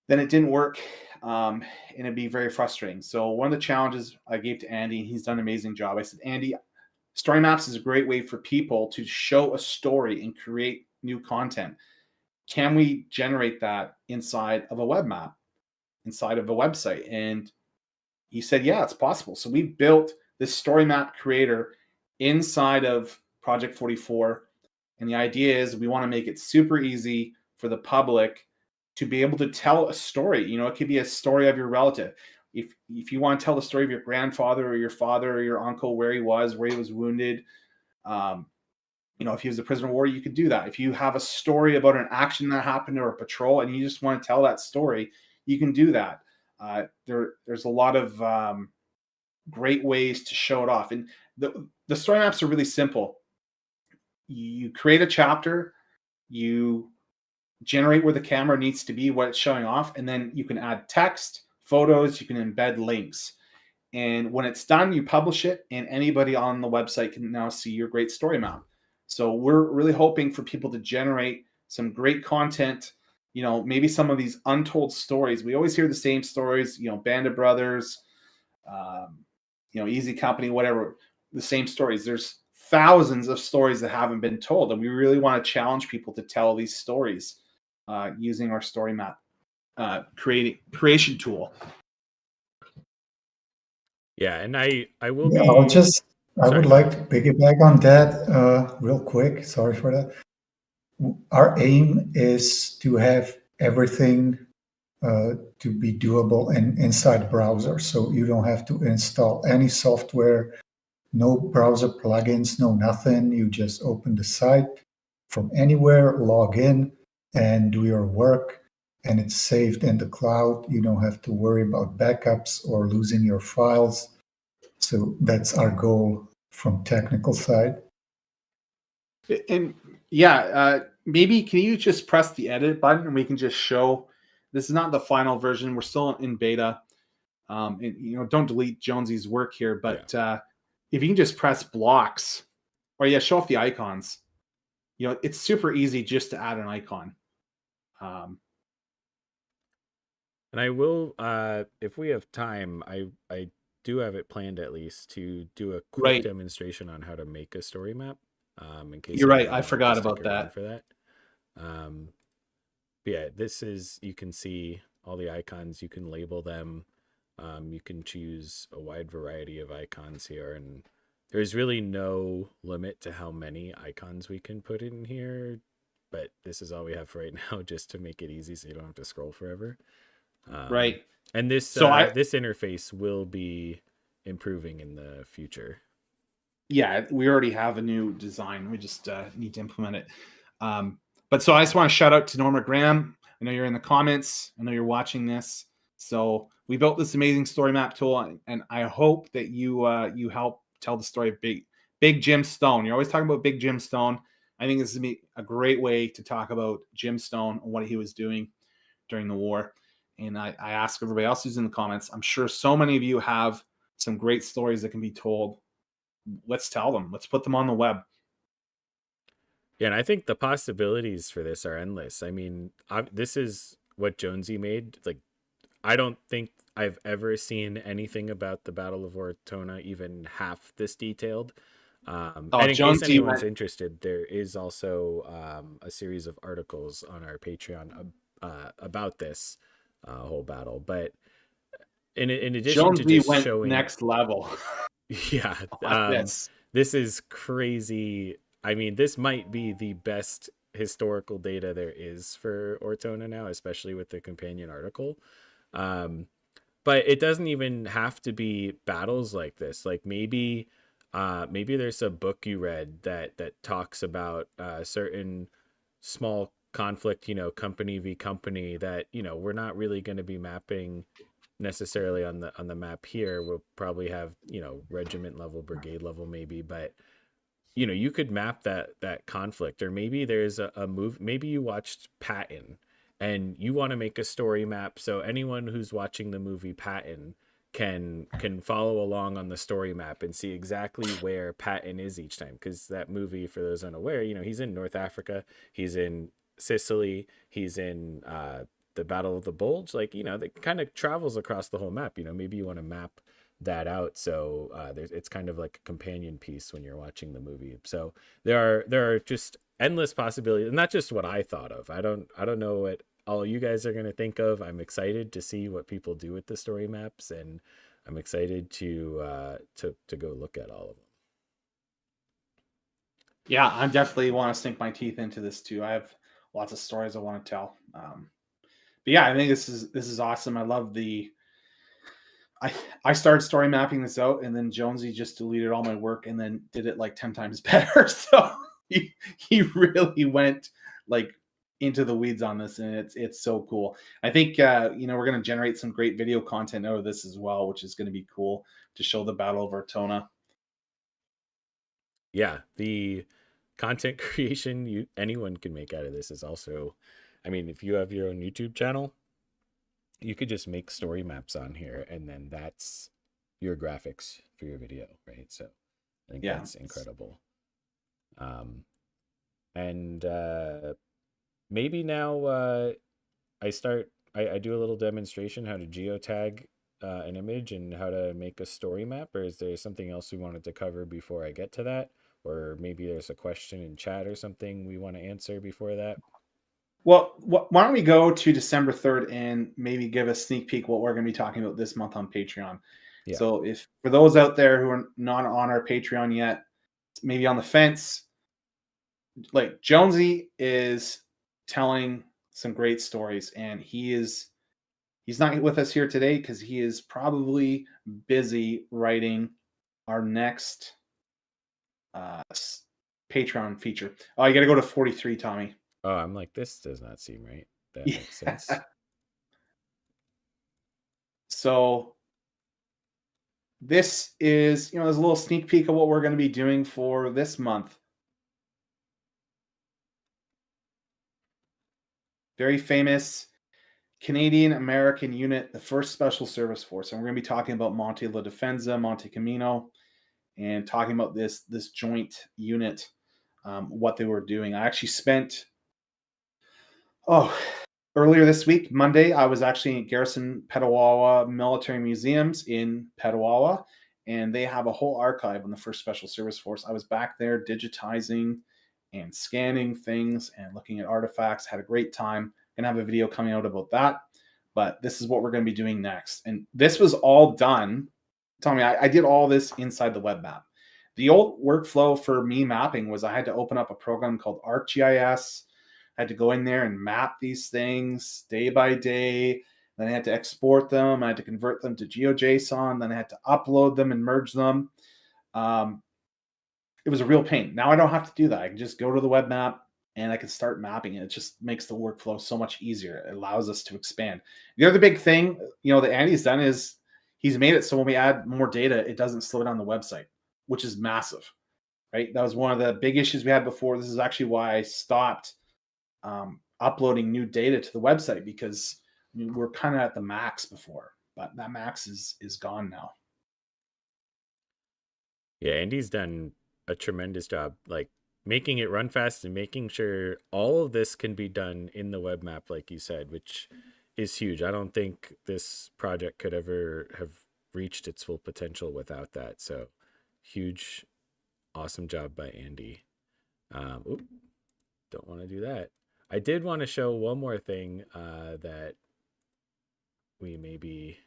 then it didn't work, and it'd be very frustrating. So one of the challenges I gave to Andy, and he's done an amazing job. I said, Andy, story maps is a great way for people to show a story and create new content. Can we generate that inside of a web map, inside of a website? And he said, yeah, it's possible. So we built this story map creator inside of Project 44. And the idea is we want to make it super easy for the public to be able to tell a story. It could be a story of your relative. If you want to tell the story of your grandfather or your father or your uncle, where he was wounded, if he was a prisoner of war, you could do that. If you have a story about an action that happened or a patrol and you just want to tell that story, you can do that. There's a lot of great ways to show it off. And the story maps are really simple. You create a chapter, you generate where the camera needs to be, what it's showing off, and then you can add text, photos, you can embed links. And when it's done, you publish it, and anybody on the website can now see your great story map. So we're really hoping for people to generate some great content, maybe some of these untold stories. We always hear the same stories, Band of Brothers, Easy Company, whatever, the same stories. There's thousands of stories that haven't been told, and we really want to challenge people to tell these stories using our story map creation tool. Yeah, and I will Yeah, be I would sorry, go like ahead. to piggyback on that real quick. Sorry for that. Our aim is to have everything to be doable inside browser. So you don't have to install any software, no browser plugins, no nothing. You just open the site from anywhere, log in, and do your work. And it's saved in the cloud. You don't have to worry about backups or losing your files. So that's our goal from technical side. And yeah, maybe can you just press the edit button and we can just show this is not the final version. We're still in beta. And don't delete Jonesy's work here, Yeah. but if you can just press blocks, or yeah, show off the icons. It's super easy just to add an icon. Um, And I will, if we have time, I do have it planned at least to do a quick right, demonstration on how to make a story map, in case you're right. anyone I wanted to forgot stick about around that. for that. Um, but yeah, this is, you can see all the icons, you can label them, you can choose a wide variety of icons here, and there's really no limit to how many icons we can put in here, but this is all we have for right now, just to make it easy so you don't have to scroll forever. Um, Right. and So this interface will be improving in the future. yeah, we already have a new design. We just need to implement it. But so I just want to shout out to Norma Graham. I know you're in the comments. I know you're watching this. So we built this amazing story map tool, and I hope that you help tell the story of Big Jim Stone. You're always talking about Big Jim Stone. I think this is gonna be a great way to talk about Jim Stone and what he was doing during the war. And I ask everybody else who's in the comments. I'm sure so many of you have some great stories that can be told. Let's tell them. Let's put them on the web. Yeah, and I think the possibilities for this are endless. I mean, this is what Jonesy made. Like, I don't think I've ever seen anything about the Battle of Ortona even half this detailed. Oh, And in case Jonesy anyone's went. interested, there is also a series of articles on our Patreon about this whole battle. But in addition to Jonesy just went showing, next level yeah, on this. this is crazy. I mean, this might be the best historical data there is for Ortona now, especially with the companion article. Um, but it doesn't even have to be battles like this. Like maybe there's a book you read that talks about certain small conflict, company v company, that we're not really going to be mapping necessarily on the map here. We'll probably have regiment level, brigade level maybe, but you could map that conflict. Or maybe there's a move, maybe you watched Patton and you want to make a story map so anyone who's watching the movie Patton can follow along on the story map and see exactly where Patton is each time. Because that movie, for those unaware, he's in North Africa, he's in Sicily, he's in the Battle of the Bulge. Like, that kind of travels across the whole map. Maybe you want to map that out so it's kind of like a companion piece when you're watching the movie. So there are just endless possibilities, and not just what I thought of. I don't know what all you guys are going to think of. I'm excited to see what people do with the story maps, and I'm excited to go look at all of them. Yeah, I definitely want to sink my teeth into this too. I have lots of stories I want to tell. But yeah, I think this is awesome. I love the. I started story mapping this out, and then Jonesy just deleted all my work and then did it like 10 times better. So he really went like into the weeds on this, and it's so cool. I think we're going to generate some great video content out of this as well, which is going to be cool to show the Battle of Ortona. Yeah, the content creation anyone can make out of this is also, I mean, if you have your own YouTube channel, you could just make story maps on here, and then that's your graphics for your video, right? So I think Yeah. that's incredible. Um, and maybe now I do a little demonstration how to geotag an image and how to make a story map. Or is there something else we wanted to cover before I get to that? or maybe there's a question in chat or something we want to answer before that. Well, why don't we go to December 3rd and maybe give a sneak peek what we're going to be talking about this month on Patreon. Yeah. So, if for those out there who are not on our Patreon yet, maybe on the fence, like Jonesy is telling some great stories, and he's not with us here today because he is probably busy writing our next uh, Patreon feature. Oh, you got to go to 43, Tommy. Oh, I'm like, this does not seem right. That Yeah. makes sense. So this is, there's a little sneak peek of what we're going to be doing for this month. Very famous Canadian American unit, the 1st Special Service Force. And we're going to be talking about Monte La Defensa, Monte Camino, and talking about this joint unit, what they were doing. I actually spent, earlier this week, Monday, I was actually at Garrison Petawawa Military Museums in Petawawa, and they have a whole archive on the 1st Special Service Force. I was back there digitizing and scanning things and looking at artifacts. Had a great time. Gonna have a video coming out about that. But this is what we're going to be doing next. And this was all done. Tell me, I did all this inside the web map. The old workflow for me mapping was I had to open up a program called ArcGIS. I had to go in there and map these things day by day. Then I had to export them. I had to convert them to GeoJSON. Then I had to upload them and merge them. It was a real pain. Now I don't have to do that. I can just go to the web map and I can start mapping it. It just makes the workflow so much easier. It allows us to expand. The other big thing, that Andy's done is he's made it so when we add more data, it doesn't slow down the website, which is massive, right? That was one of the big issues we had before. This is actually why I stopped uploading new data to the website, because we're kind of at the max before, but that max is gone now. Yeah, Andy's done a tremendous job, like making it run fast and making sure all of this can be done in the web map, like you said, which is huge. I don't think this project could ever have reached its full potential without that. So huge, awesome job by Andy. Don't want to do that. I did want to show one more thing that we maybe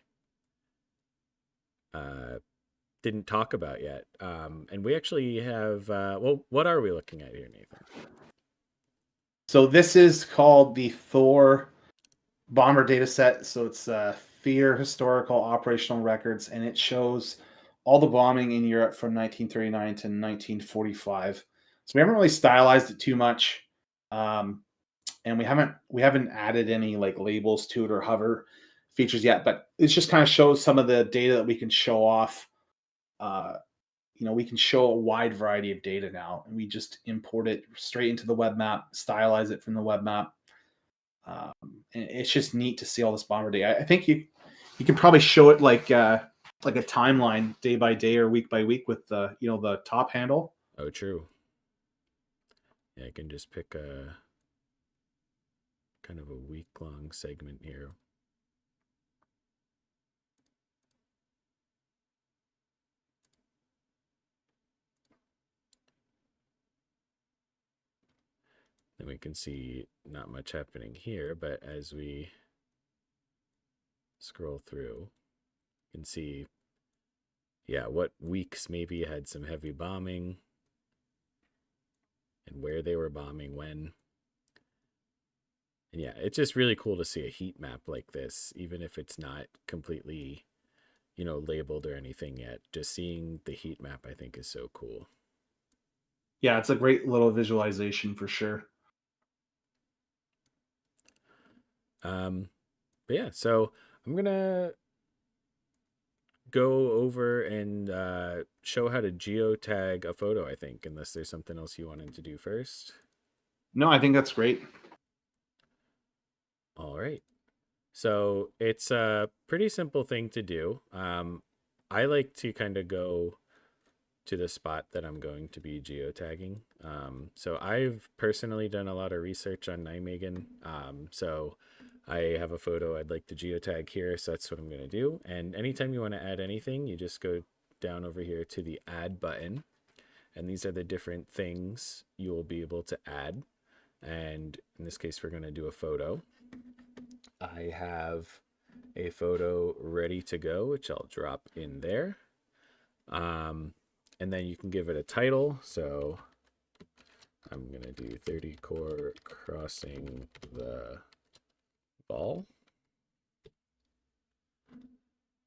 didn't talk about yet. And we actually have, well, what are we looking at here, Nathan? So this is called the Thor bomber data set. So it's FEAR historical operational records, and it shows all the bombing in Europe from 1939 to 1945. So we haven't really stylized it too much. And we haven't added any like labels to it or hover features yet, but it just kind of shows some of the data that we can show off. We can show a wide variety of data now, and we just import it straight into the web map, stylize it from the web map. And it's just neat to see all this bomber data. I think you can probably show it like a timeline day by day or week by week with the the top handle. Oh, true. Yeah, I can just pick a kind of a week-long segment here. Then we can see not much happening here, but as we scroll through, you can see, yeah, what weeks maybe had some heavy bombing and where they were bombing when. And yeah, it's just really cool to see a heat map like this, even if it's not completely, labeled or anything yet. Just seeing the heat map, I think, is so cool. Yeah, it's a great little visualization for sure. But yeah, so I'm gonna go over and show how to geotag a photo, I think, unless there's something else you wanted to do first. No, I think that's great. All right. So it's a pretty simple thing to do. I like to kind of go to the spot that I'm going to be geotagging. So I've personally done a lot of research on Nijmegen. So I have a photo I'd like to geotag here. So that's what I'm going to do. And anytime you want to add anything, you just go down over here to the add button. and these are the different things you will be able to add. And in this case, we're going to do a photo. I have a photo ready to go, which I'll drop in there. And then you can give it a title. So I'm going to do 30 core crossing the ball.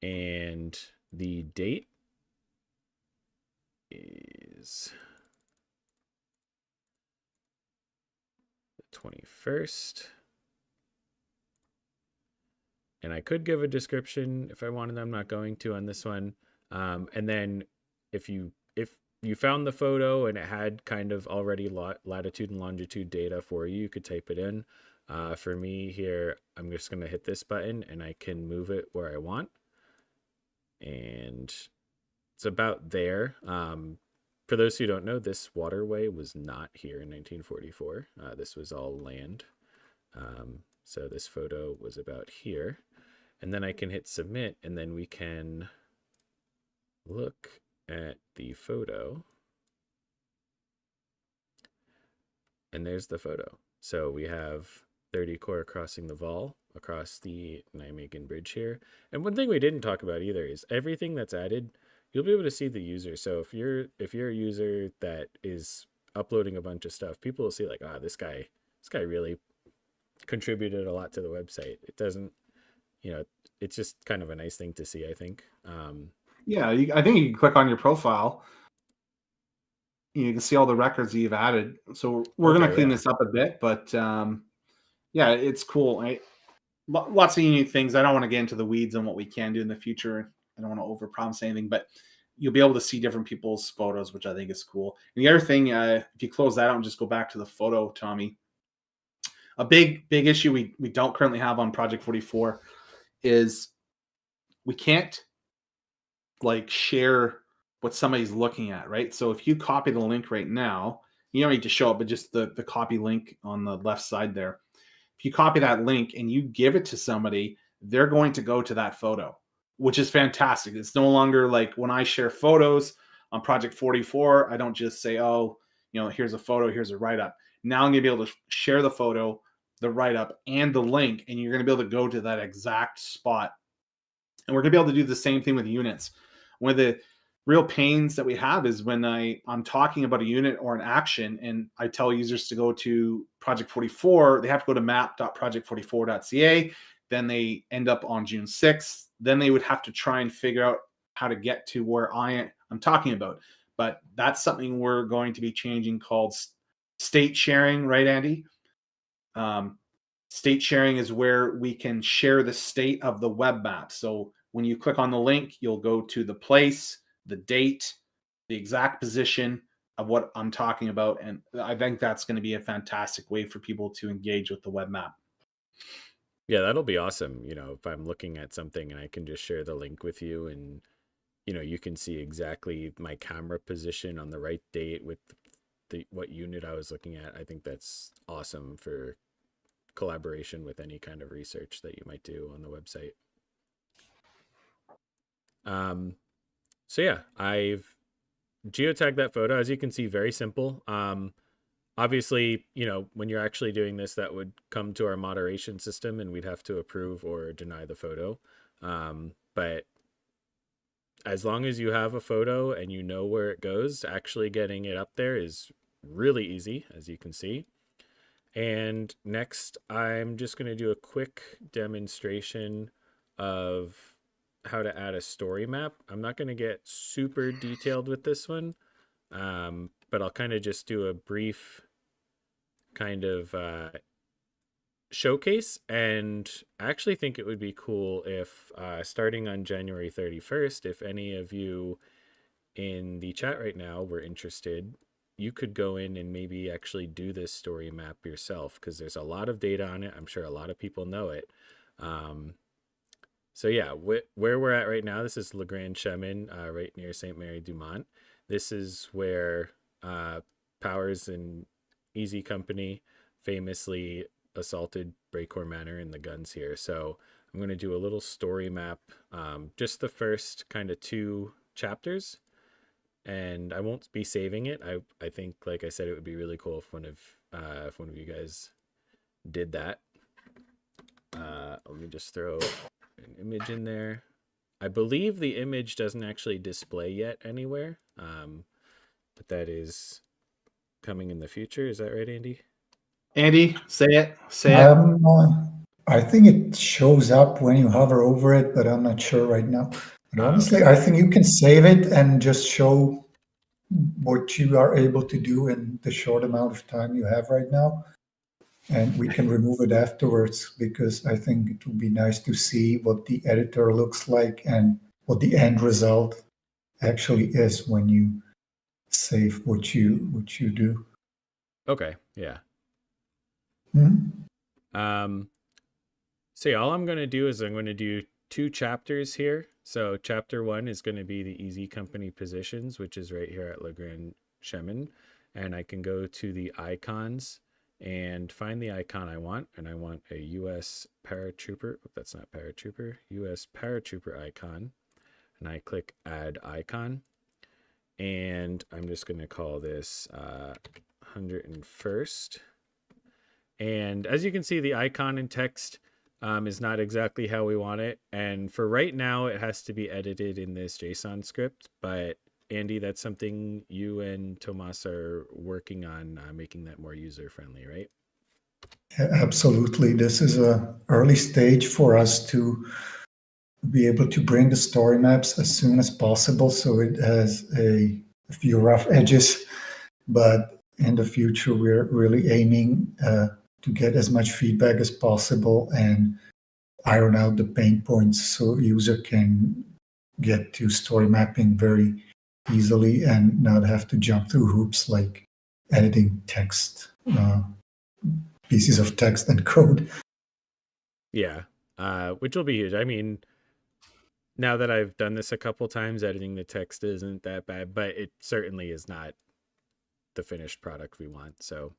And the date is the 21st. And I could give a description if I wanted. I'm not going to on this one. And then if you found the photo and it had kind of already latitude and longitude data for you, you could type it in. For me here, I'm just going to hit this button and I can move it where I want. And it's about there. For those who don't know, this waterway was not here in 1944. This was all land. So this photo was about here. And then I can hit submit, and then we can look at the photo. And there's the photo. So we have 30 core crossing the Vol across the Nijmegen Bridge here. And one thing we didn't talk about either is everything that's added, you'll be able to see the user. So if you're a user that is uploading a bunch of stuff, people will see like, this guy really contributed a lot to the website. It doesn't, it's just kind of a nice thing to see, I think. Yeah, I think you can click on your profile. You can see all the records that you've added. So we're going to clean this up a bit, but yeah, it's cool. Lots of unique things. I don't want to get into the weeds on what we can do in the future. I don't want to overpromise anything, but you'll be able to see different people's photos, which I think is cool. And the other thing, if you close that out and just go back to the photo, Tommy, a big issue we don't currently have on Project 44 is we can't like share what somebody's looking at, right? So if you copy the link right now, you don't need to show it, but just the copy link on the left side there. If you copy that link and you give it to somebody, they're going to go to that photo, which is fantastic. It's no longer like when I share photos on Project 44, I don't just say, here's a photo, here's a write-up. Now I'm going to be able to share the photo, the write-up, and the link, and you're going to be able to go to that exact spot. And we're going to be able to do the same thing with units. One of the real pains that we have is when I'm talking about a unit or an action and I tell users to go to Project 44, they have to go to map.project44.ca. Then they end up on June 6th. Then they would have to try and figure out how to get to where I'm talking about. But that's something we're going to be changing called state sharing, right, Andy? State sharing is where we can share the state of the web map. So when you click on the link, you'll go to the place, the date, the exact position of what I'm talking about. And I think that's going to be a fantastic way for people to engage with the web map. Yeah, that'll be awesome. If I'm looking at something and I can just share the link with you and, you can see exactly my camera position on the right date with what unit I was looking at. I think that's awesome for collaboration with any kind of research that you might do on the website. So yeah, I've geotagged that photo. As you can see, very simple. Obviously, when you're actually doing this, that would come to our moderation system and we'd have to approve or deny the photo. But as long as you have a photo and you know where it goes, actually getting it up there is really easy, as you can see. And next, I'm just going to do a quick demonstration of how to add a story map. I'm not going to get super detailed with this one, but I'll kind of just do a brief kind of showcase. And I actually think it would be cool if starting on January 31st, if any of you in the chat right now were interested, you could go in and maybe actually do this story map yourself, because there's a lot of data on it. I'm sure a lot of people know it. So yeah, where we're at right now, this is Le Grand Chemin, right near St. Mary du Mont. This is where Powers and Easy Company famously assaulted Breakcore Manor and the guns here. So I'm going to do a little story map, just the first kind of 2 chapters. and I won't be saving it. I think, like I said, it would be really cool if one of you guys did that. Let me just throw an image in there. I believe the image doesn't actually display yet anywhere, but that is coming in the future. Is that right, Andy? Andy, say it. Say it. I think it shows up when you hover over it, but I'm not sure right now. But honestly, Okay. I think you can save it and just show what you are able to do in the short amount of time you have right now. And we can remove it afterwards, because I think it would be nice to see what the editor looks like and what the end result actually is when you save what you do. Okay. Yeah. Mhm. So yeah, all I'm going to do is I'm going to do 2 chapters here. So chapter 1 is going to be the easy company positions, which is right here at Legrand Chemin. And I can go to the icons and find the icon I want. And I want a US paratrooper. Oh, that's not paratrooper. US paratrooper icon. And I click add icon. And I'm just going to call this 101st. And as you can see, the icon and text is not exactly how we want it. And for right now, it has to be edited in this JSON script. But Andy, that's something you and Tomas are working on making that more user-friendly, right? Yeah, absolutely. This is a early stage for us to be able to bring the story maps as soon as possible. So it has a few rough edges, but in the future, we're really aiming to get as much feedback as possible and iron out the pain points so user can get to story mapping very easily and not have to jump through hoops like editing text, pieces of text and code. Yeah, which will be huge. I mean, now that I've done this a couple times, editing the text isn't that bad, but it certainly is not the finished product we want. So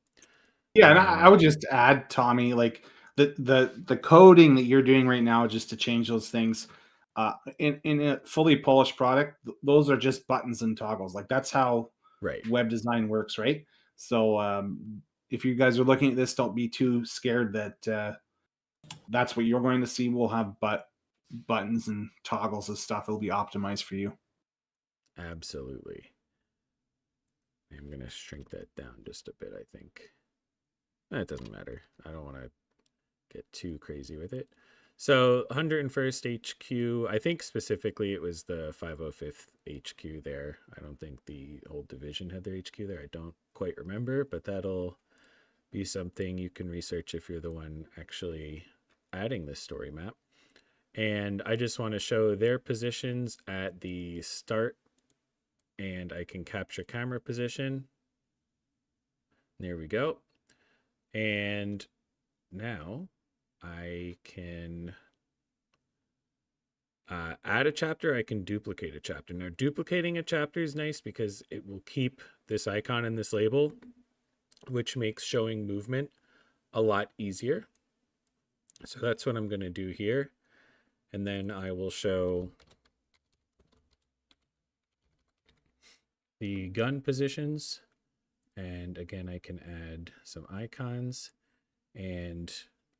Yeah, and I would just add, Tommy, like the coding that you're doing right now, just to change those things, in a fully polished product, those are just buttons and toggles. Like that's how right. web design works, right? So if you guys are looking at this, don't be too scared that that's what you're going to see. We'll have buttons and toggles and stuff. It'll be optimized for you. Absolutely. I'm going to shrink that down just a bit, I think. It doesn't matter. I don't want to get too crazy with it. So 101st HQ, I think specifically it was the 505th HQ there. I don't think the whole division had their HQ there. I don't quite remember, but that'll be something you can research if you're the one actually adding this story map. And I just want to show their positions at the start, and I can capture camera position. There we go. And now I can add a chapter. I can duplicate a chapter. Now, duplicating a chapter is nice because it will keep this icon and this label, which makes showing movement a lot easier. So that's what I'm going to do here. And then I will show the gun positions. And again, I can add some icons. And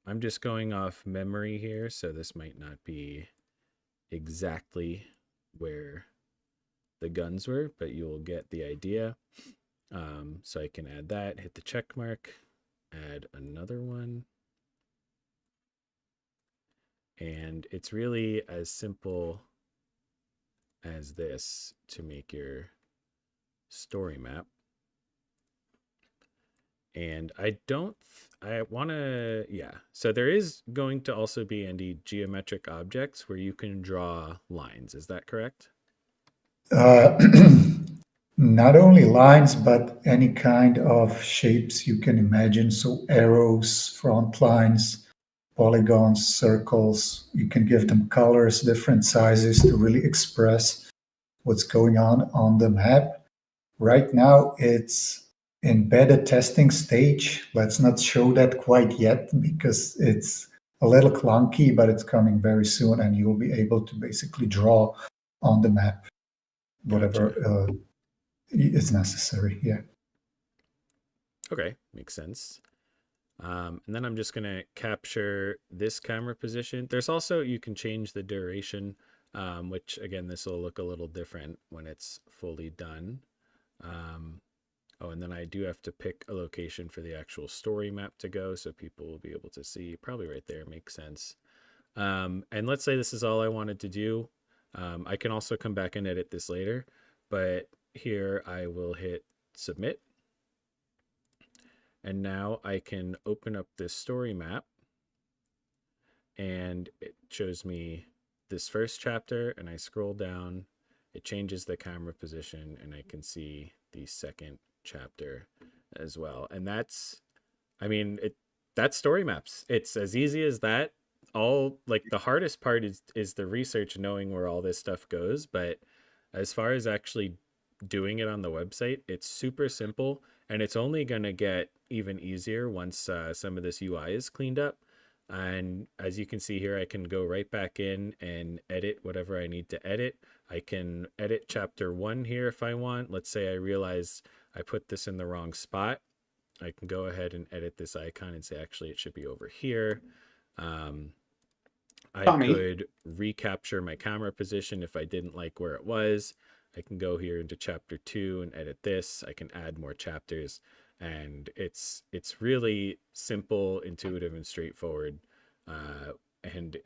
I'm just going off memory here, so this might not be exactly where the guns were, but you'll get the idea. So I can add that, hit the check mark, add another one. And it's really as simple as this to make your story map. And I want to, yeah. So there is going to also be, Andy, geometric objects where you can draw lines. Is that correct? Not only lines, but any kind of shapes you can imagine. So arrows, front lines, polygons, circles. You can give them colors, different sizes to really express what's going on the map. Right now, it's in beta testing stage. Let's not show that quite yet because it's a little clunky, but it's coming very soon, and you'll be able to basically draw on the map whatever Gotcha. it's necessary. Yeah. Okay, makes sense. And then I'm just going to capture this camera position. There's also, you can change the duration, which again, this will look a little different when it's fully done. Oh, and then I do have to pick a location for the actual story map to go so people will be able to see. Probably right there makes sense. And let's say this is all I wanted to do. I can also come back and edit this later, but here I will hit submit. And now I can open up this story map and it shows me this first chapter, and I scroll down, it changes the camera position, and I can see the second chapter as well. And that's, I mean, that's story maps. It's as easy as that. All like the hardest part is the research, knowing where all this stuff goes, but as far as actually doing it on the website, it's super simple, and it's only going to get even easier once some of this UI is cleaned up. And as you can see here, I can go right back in and edit whatever I need to edit. I can edit chapter 1 here if I want. Let's say I realize I put this in the wrong spot. I can go ahead and edit this icon and say, actually, it should be over here. I Tommy, could recapture my camera position if I didn't like where it was. I can go here into chapter 2 and edit this. I can add more chapters, and it's really simple, intuitive, and straightforward. And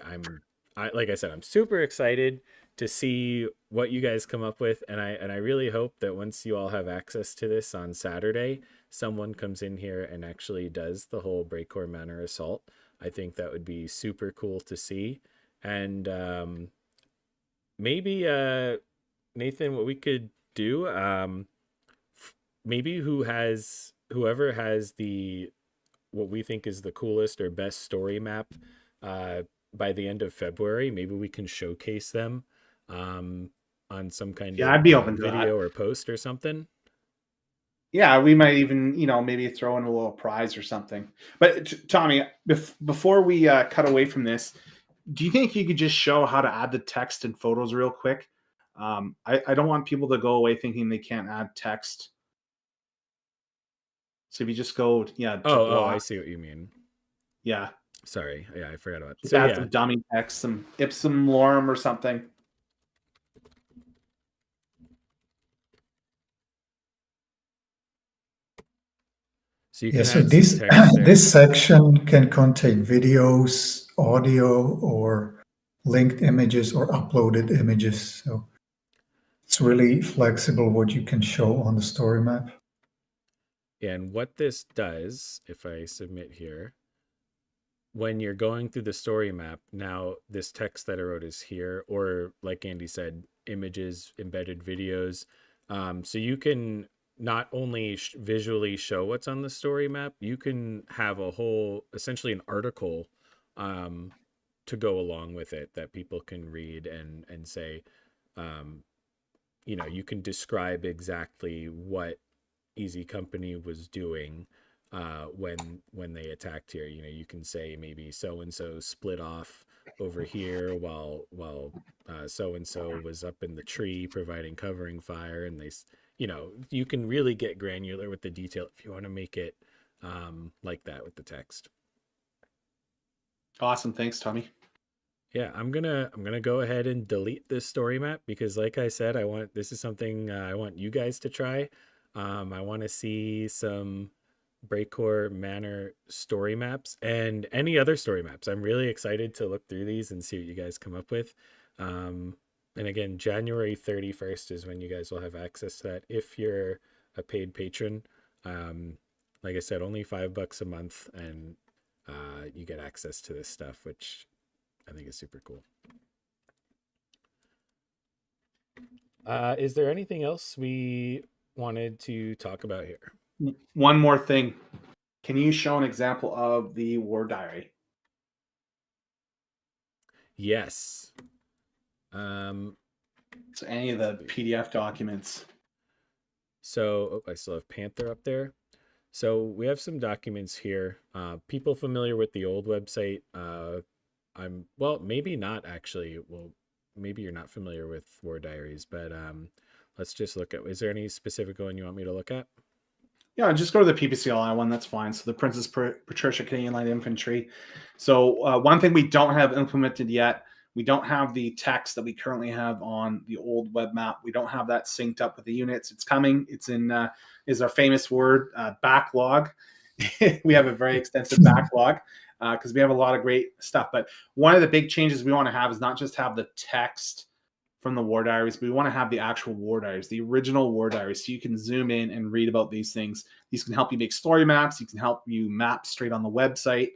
like I said, I'm super excited to see what you guys come up with, and I really hope that once you all have access to this on Saturday, someone comes in here and actually does the whole Breakcore Manor assault. I think that would be super cool to see. And maybe Nathan, what we could do, maybe whoever has the what we think is the coolest or best story map by the end of February, maybe we can showcase them on some kind yeah, of I'd be open to video that. or post or something. Yeah, we might even, maybe throw in a little prize or something. But Tommy, before we cut away from this, do you think you could just show how to add the text and photos real quick? I don't want people to go away thinking they can't add text. So if you just go, to Oh, I block, see what you mean. yeah, Sorry. Yeah, I forgot about. just So add yeah, some dummy text, some ipsum lorem or something. so you Yeah. can So add some this text there. this section can contain videos, audio, or linked images or uploaded images. So it's really flexible what you can show on the story map. And what this does, if I submit here, when you're going through the story map, now this text that I wrote is here, or like Andy said, images, embedded videos. So you can not only visually show what's on the story map, you can have a whole, essentially an article um, to go along with it that people can read and say, um, you can describe exactly what Easy Company was doing when they attacked here. You can say maybe so and so split off over here while so and so was up in the tree providing covering fire, and you can really get granular with the detail if you want to make it like that with the text. Awesome, thanks, Tommy. Yeah, I'm gonna go ahead and delete this story map because, like I said, this is something I want you guys to try. I want to see some Breakcore Manor story maps and any other story maps. I'm really excited to look through these and see what you guys come up with. And again, January 31st is when you guys will have access to that if you're a paid patron. Like I said, only $5 a month, and you get access to this stuff, which I think is super cool. Is there anything else we wanted to talk about here? One more thing. Can you show an example of the war diary? Yes. Um, So any of the PDF documents. so I still have Panther up there. So we have some documents here. People familiar with the old website. Well, maybe not actually. Well, maybe you're not familiar with War Diaries, but let's just look at, is there any specific one you want me to look at? Yeah, just go to the PPCLI one. That's fine. So the Princess Patricia Canadian Light Infantry. So one thing we don't have implemented yet, we don't have the text that we currently have on the old web map. We don't have that synced up with the units. It's coming. It's in is our famous word, backlog. We have a very extensive backlog because we have a lot of great stuff. But one of the big changes we want to have is not just have the text from the war diaries, but we want to have the actual war diaries, the original war diaries, so you can zoom in and read about these things. These can help you make story maps. You can help you map straight on the website.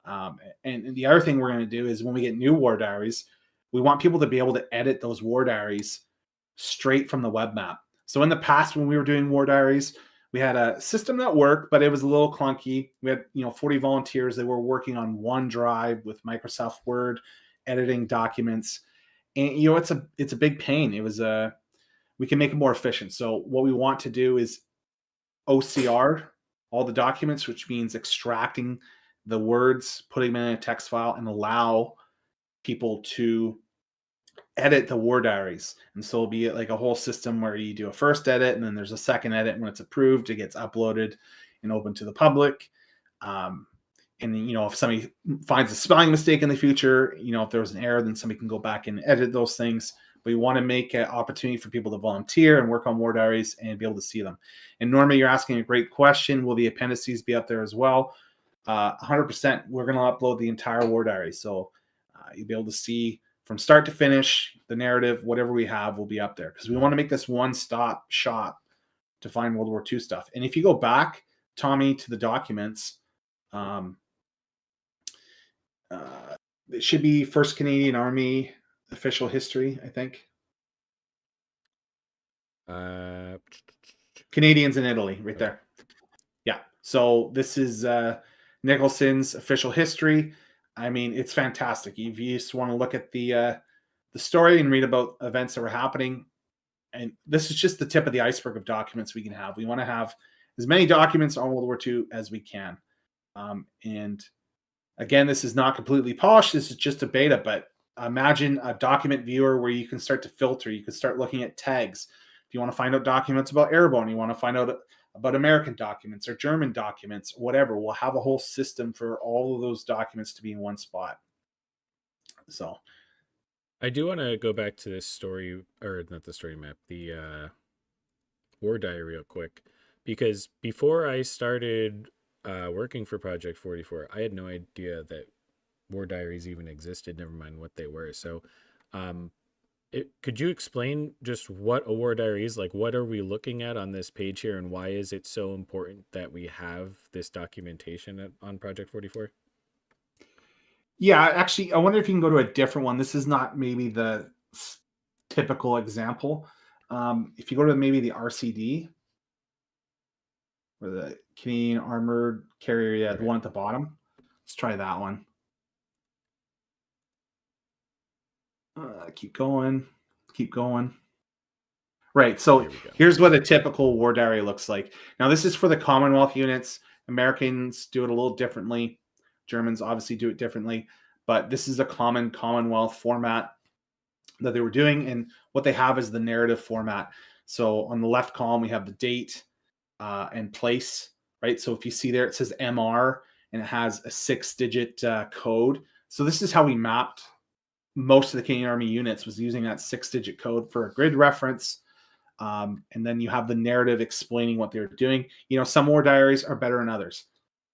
And the other thing we're going to do is when we get new war diaries, we want people to be able to edit those war diaries straight from the web map. So in the past, when we were doing war diaries, we had a system that worked, but it was a little clunky. We had 40 volunteers. They were working on OneDrive with Microsoft Word, editing documents. And it's a big pain. We can make it more efficient. So what we want to do is OCR all the documents, which means extracting the words, putting them in a text file, and allow people to edit the war diaries. And so it'll be like a whole system where you do a first edit, and then there's a second edit. When it's approved, it gets uploaded and open to the public. And if somebody finds a spelling mistake in the future, if there was an error, then somebody can go back and edit those things. But we want to make an opportunity for people to volunteer and work on war diaries and be able to see them. And Norma, you're asking a great question. Will the appendices be up there as well? 100%. We're going to upload the entire war diary. So you'll be able to see from start to finish, the narrative, whatever we have will be up there. Because we want to make this one-stop shop to find World War II stuff. And if you go back, Tommy, to the documents, it should be First Canadian Army official history, I think. Canadians in Italy, right there. Yeah. So this is Nicholson's official history. I mean, it's fantastic. If you just want to look at the story and read about events that were happening, and this is just the tip of the iceberg of documents we can have. We want to have as many documents on World War II as we can. And again, this is not completely polished. This is just a beta, but imagine a document viewer where you can start to filter. You can start looking at tags. If you want to find out documents about Airborne, you want to find out about American documents or German documents, whatever, we'll have a whole system for all of those documents to be in one spot. So I do want to go back to this story, or not the story map, the war diary real quick, because before I started working for Project 44, I had no idea that war diaries even existed, never mind what they were. So could you explain just what a war diary is? Like, what are we looking at on this page here, and why is it so important that we have this documentation on Project 44? Yeah, actually, I wonder if you can go to a different one. This is not maybe the typical example. If you go to maybe the RCD, or the Canadian Armored Carrier, the one at the bottom. Let's try that one. Keep going. Right, so here's what a typical war diary looks like. Now, this is for the Commonwealth units. Americans do it a little differently. Germans obviously do it differently. But this is a common Commonwealth format that they were doing. And what they have is the narrative format. So on the left column, we have the date and place, right? So if you see there, it says MR and it has a 6-digit code. So this is how we mapped most of the Canadian Army units, was using that 6-digit code for a grid reference. And then you have the narrative explaining what they're doing. Some war diaries are better than others.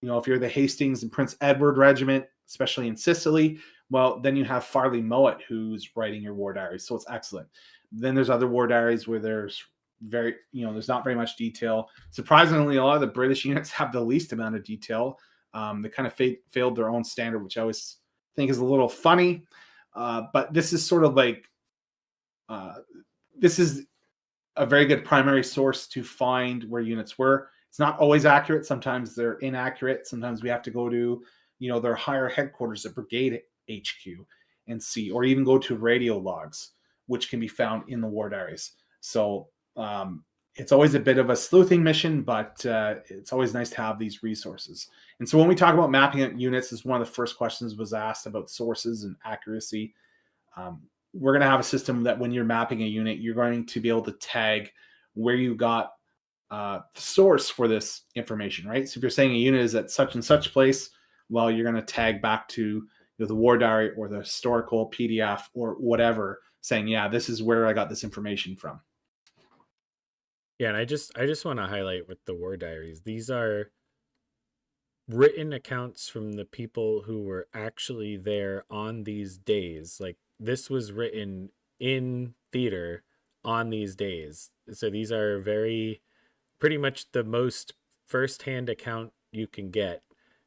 If you're the Hastings and Prince Edward Regiment, especially in Sicily, well, then you have Farley Mowat who's writing your war diaries. So it's excellent. Then there's other war diaries where there's there's not very much detail. Surprisingly, a lot of the British units have the least amount of detail. They kind of failed their own standard, which I always think is a little funny. But this is sort of like, this is a very good primary source to find where units were. It's not always accurate. Sometimes they're inaccurate. Sometimes we have to go to, their higher headquarters at Brigade HQ and see, or even go to radio logs, which can be found in the war diaries. So it's always a bit of a sleuthing mission, but it's always nice to have these resources. And so when we talk about mapping out units, is one of the first questions was asked about sources and accuracy. we're going to have a system that when you're mapping a unit, you're going to be able to tag where you got the source for this information, right? So if you're saying a unit is at such and such place, well, you're going to tag back to the war diary or the historical PDF or whatever, saying, yeah, this is where I got this information from. Yeah, and I just want to highlight with the war diaries, these are written accounts from the people who were actually there on these days. Like, this was written in theater on these days. So these are pretty much the most firsthand account you can get.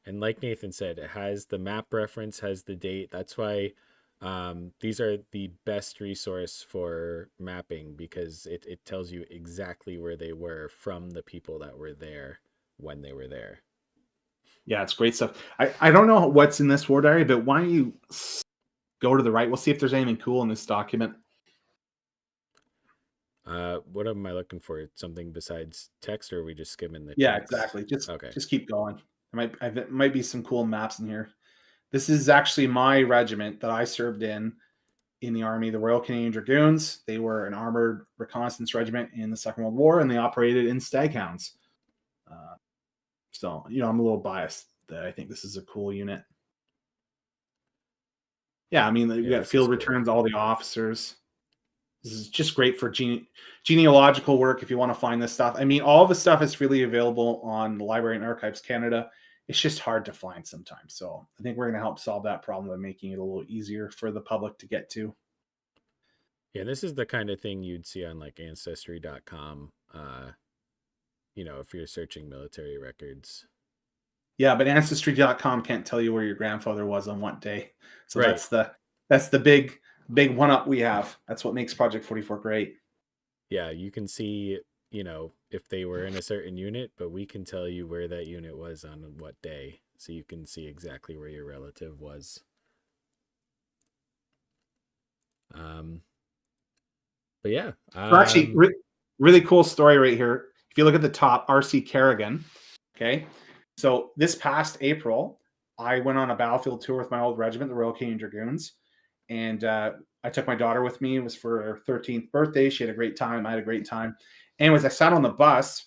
And like Nathan said, it has the map reference, has the date. That's why these are the best resource for mapping, because it tells you exactly where they were from the people that were there when they were there. Yeah, it's great stuff. I don't know what's in this war diary, but why don't you go to the right? We'll see if there's anything cool in this document. What am I looking for? Something besides text, or are we just skimming the Yeah, text? exactly. Okay. Just keep going. There might be some cool maps in here. This is actually my regiment that I served in the Army, the Royal Canadian Dragoons. They were an armored reconnaissance regiment in the Second World War, and they operated in Staghounds. So, I'm a little biased that I think this is a cool unit. Yeah, I mean, we got field returns, all the officers. This is just great for genealogical work if you want to find this stuff. I mean, all the stuff is freely available on the Library and Archives Canada. It's just hard to find sometimes. So I think we're going to help solve that problem by making it a little easier for the public to get to. Yeah, this is the kind of thing you'd see on like ancestry.com, if you're searching military records. Yeah, but ancestry.com can't tell you where your grandfather was on what day. So right. that's the big one up we have. That's what makes Project 44 great. Yeah, you can see, if they were in a certain unit, but we can tell you where that unit was on what day. So you can see exactly where your relative was. But yeah. Actually, really cool story right here. If you look at the top, R.C. Kerrigan. Okay. So this past April, I went on a battlefield tour with my old regiment, the Royal Canadian Dragoons. And I took my daughter with me. It was for her 13th birthday. She had a great time. I had a great time. Anyways, I sat on the bus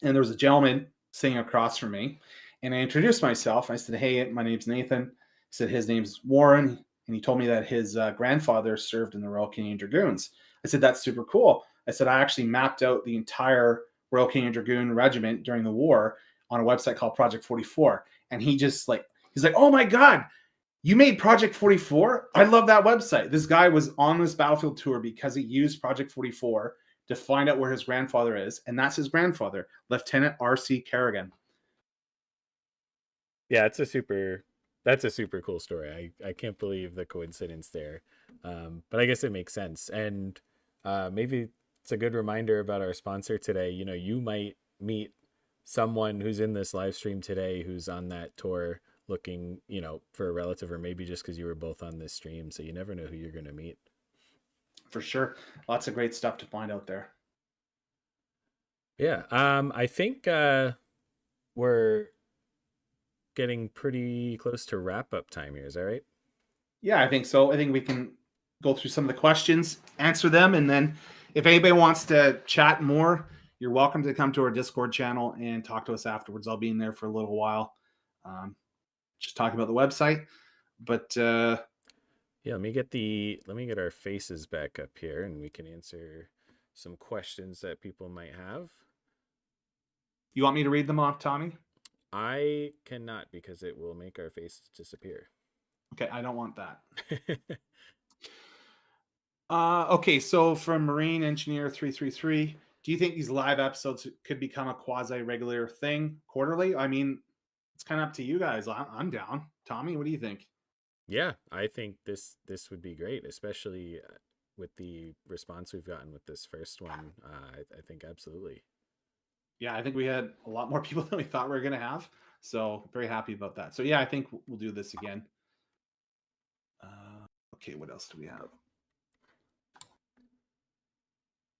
and there was a gentleman sitting across from me. And I introduced myself. I said, hey, my name's Nathan. He said his name's Warren. And he told me that his grandfather served in the Royal Canadian Dragoons. I said, that's super cool. I said, I actually mapped out the entire Royal Canadian Dragoon Regiment during the war on a website called Project 44. And he's like, oh my God, you made Project 44? I love that website. This guy was on this battlefield tour because he used Project 44 to find out where his grandfather is. And that's his grandfather, Lieutenant R.C. Kerrigan. Yeah, that's a super cool story. I can't believe the coincidence there. But I guess it makes sense. And maybe it's a good reminder about our sponsor today. You might meet someone who's in this live stream today who's on that tour looking, for a relative, or maybe just because you were both on this stream. So you never know who you're going to meet. For sure. Lots of great stuff to find out there. Yeah. I think we're getting pretty close to wrap up time here. Is that right? Yeah, I think so. I think we can go through some of the questions, answer them, and then if anybody wants to chat more, you're welcome to come to our Discord channel and talk to us afterwards. I'll be in there for a little while, just talking about the website. But yeah, let me get our faces back up here, and we can answer some questions that people might have. You want me to read them off, Tommy? I cannot, because it will make our faces disappear. Okay, I don't want that. Okay, so from Marine Engineer 333, do you think these live episodes could become a quasi-regular thing quarterly? I mean, it's kind of up to you guys. I'm down. Tommy, what do you think? Yeah, I think this would be great, especially with the response we've gotten with this first one. I think absolutely. Yeah, I think we had a lot more people than we thought we were going to have. So very happy about that. So yeah, I think we'll do this again. Okay, what else do we have?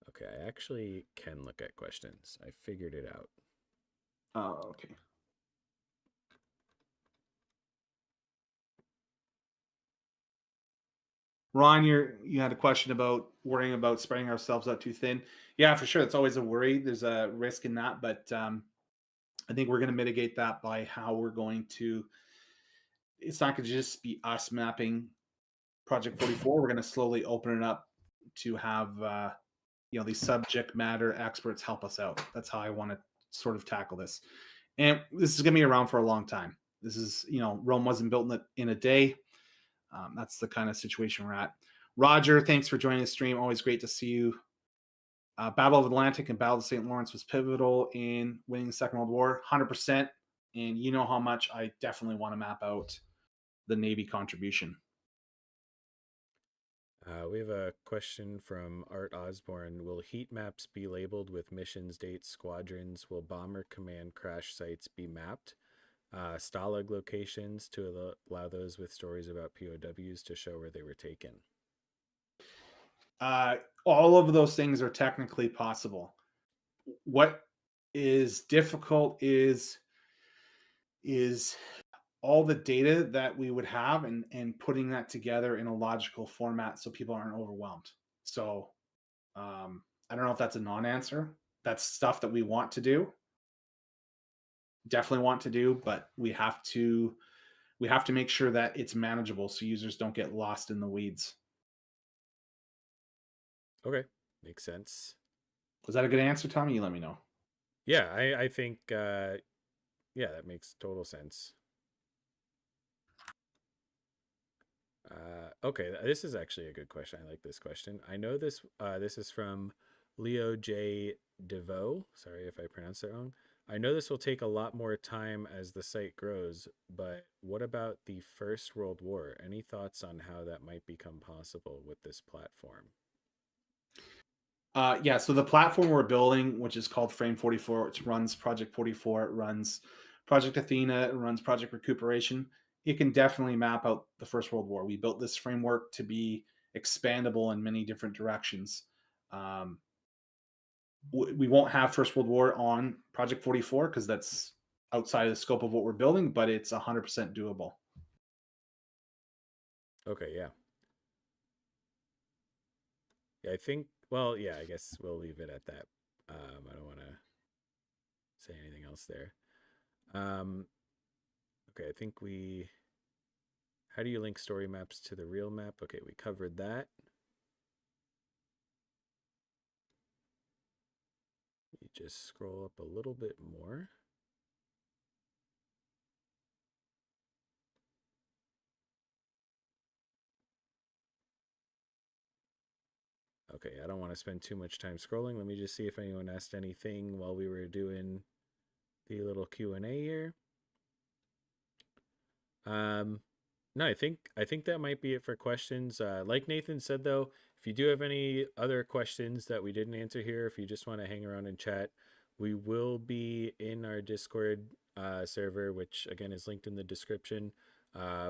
Okay, I actually can look at questions. I figured it out. Oh, okay. Ron, you had a question about worrying about spreading ourselves out too thin. Yeah, for sure. It's always a worry. There's a risk in that, but I think we're going to mitigate that by how we're going to. It's not going to just be us mapping Project 44. We're going to slowly open it up to have these subject matter experts help us out. That's how I want to sort of tackle this. And this is going to be around for a long time. This is, Rome wasn't built in a day. That's the kind of situation we're at. Roger, thanks for joining the stream. Always great to see you. Battle of Atlantic and Battle of St. Lawrence was pivotal in winning the Second World War, 100%. And you know how much I definitely want to map out the Navy contribution. We have a question from Art Osborne. Will heat maps be labeled with missions, dates, squadrons? Will Bomber Command crash sites be mapped? Stalag locations to allow those with stories about POWs to show where they were taken. All of those things are technically possible. What is difficult is all the data that we would have and putting that together in a logical format so people aren't overwhelmed. So I don't know if that's a non-answer. That's stuff that we want to do. Definitely want to do, but we have to make sure that it's manageable so users don't get lost in the weeds. Okay, makes sense. Was that a good answer, Tommy? You let me know. Yeah, I think yeah, that makes total sense. Okay, this is actually a good question. I like this question. I know this. This is from Leo J. DeVoe. Sorry if I pronounced that wrong. I know this will take a lot more time as the site grows, but what about the First World War? Any thoughts on how that might become possible with this platform? Yeah, so the platform we're building, which is called Frame 44, it runs Project 44, it runs Project Athena, it runs Project Recuperation. It can definitely map out the First World War. We built this framework to be expandable in many different directions. We won't have First World War on Project 44 because that's outside of the scope of what we're building, but it's 100% doable. Okay, yeah. Yeah, I think, well, yeah, I guess we'll leave it at that. I don't want to say anything else there. Okay, I think how do you link story maps to the real map? Okay, we covered that. You just scroll up a little bit more. Okay, I don't want to spend too much time scrolling. Let me just see if anyone asked anything while we were doing the little Q&A here. No, I think that might be it for questions. Like Nathan said though, if you do have any other questions that we didn't answer here, if you just want to hang around and chat, we will be in our Discord server, which again is linked in the description,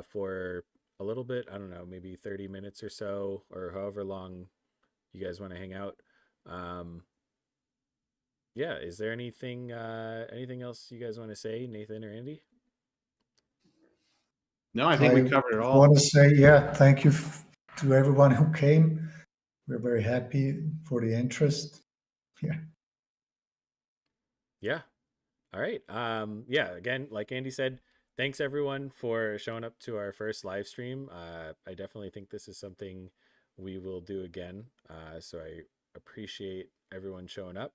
for a little bit. I don't know, maybe 30 minutes or so, or however long you guys want to hang out. Yeah, is there anything else you guys want to say, Nathan or Andy? No, I think we covered it I all. want to say, yeah, thank you to everyone who came. We're very happy for the interest. Yeah. Yeah. All right. Yeah, again, like Andy said, thanks everyone for showing up to our first live stream. I definitely think this is something we will do again. So I appreciate everyone showing up,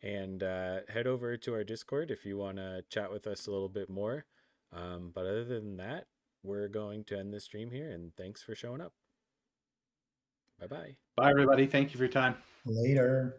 and head over to our Discord if you want to chat with us a little bit more. But other than that, we're going to end the stream here, and thanks for showing up. Bye-bye. Bye, everybody. Thank you for your time. Later.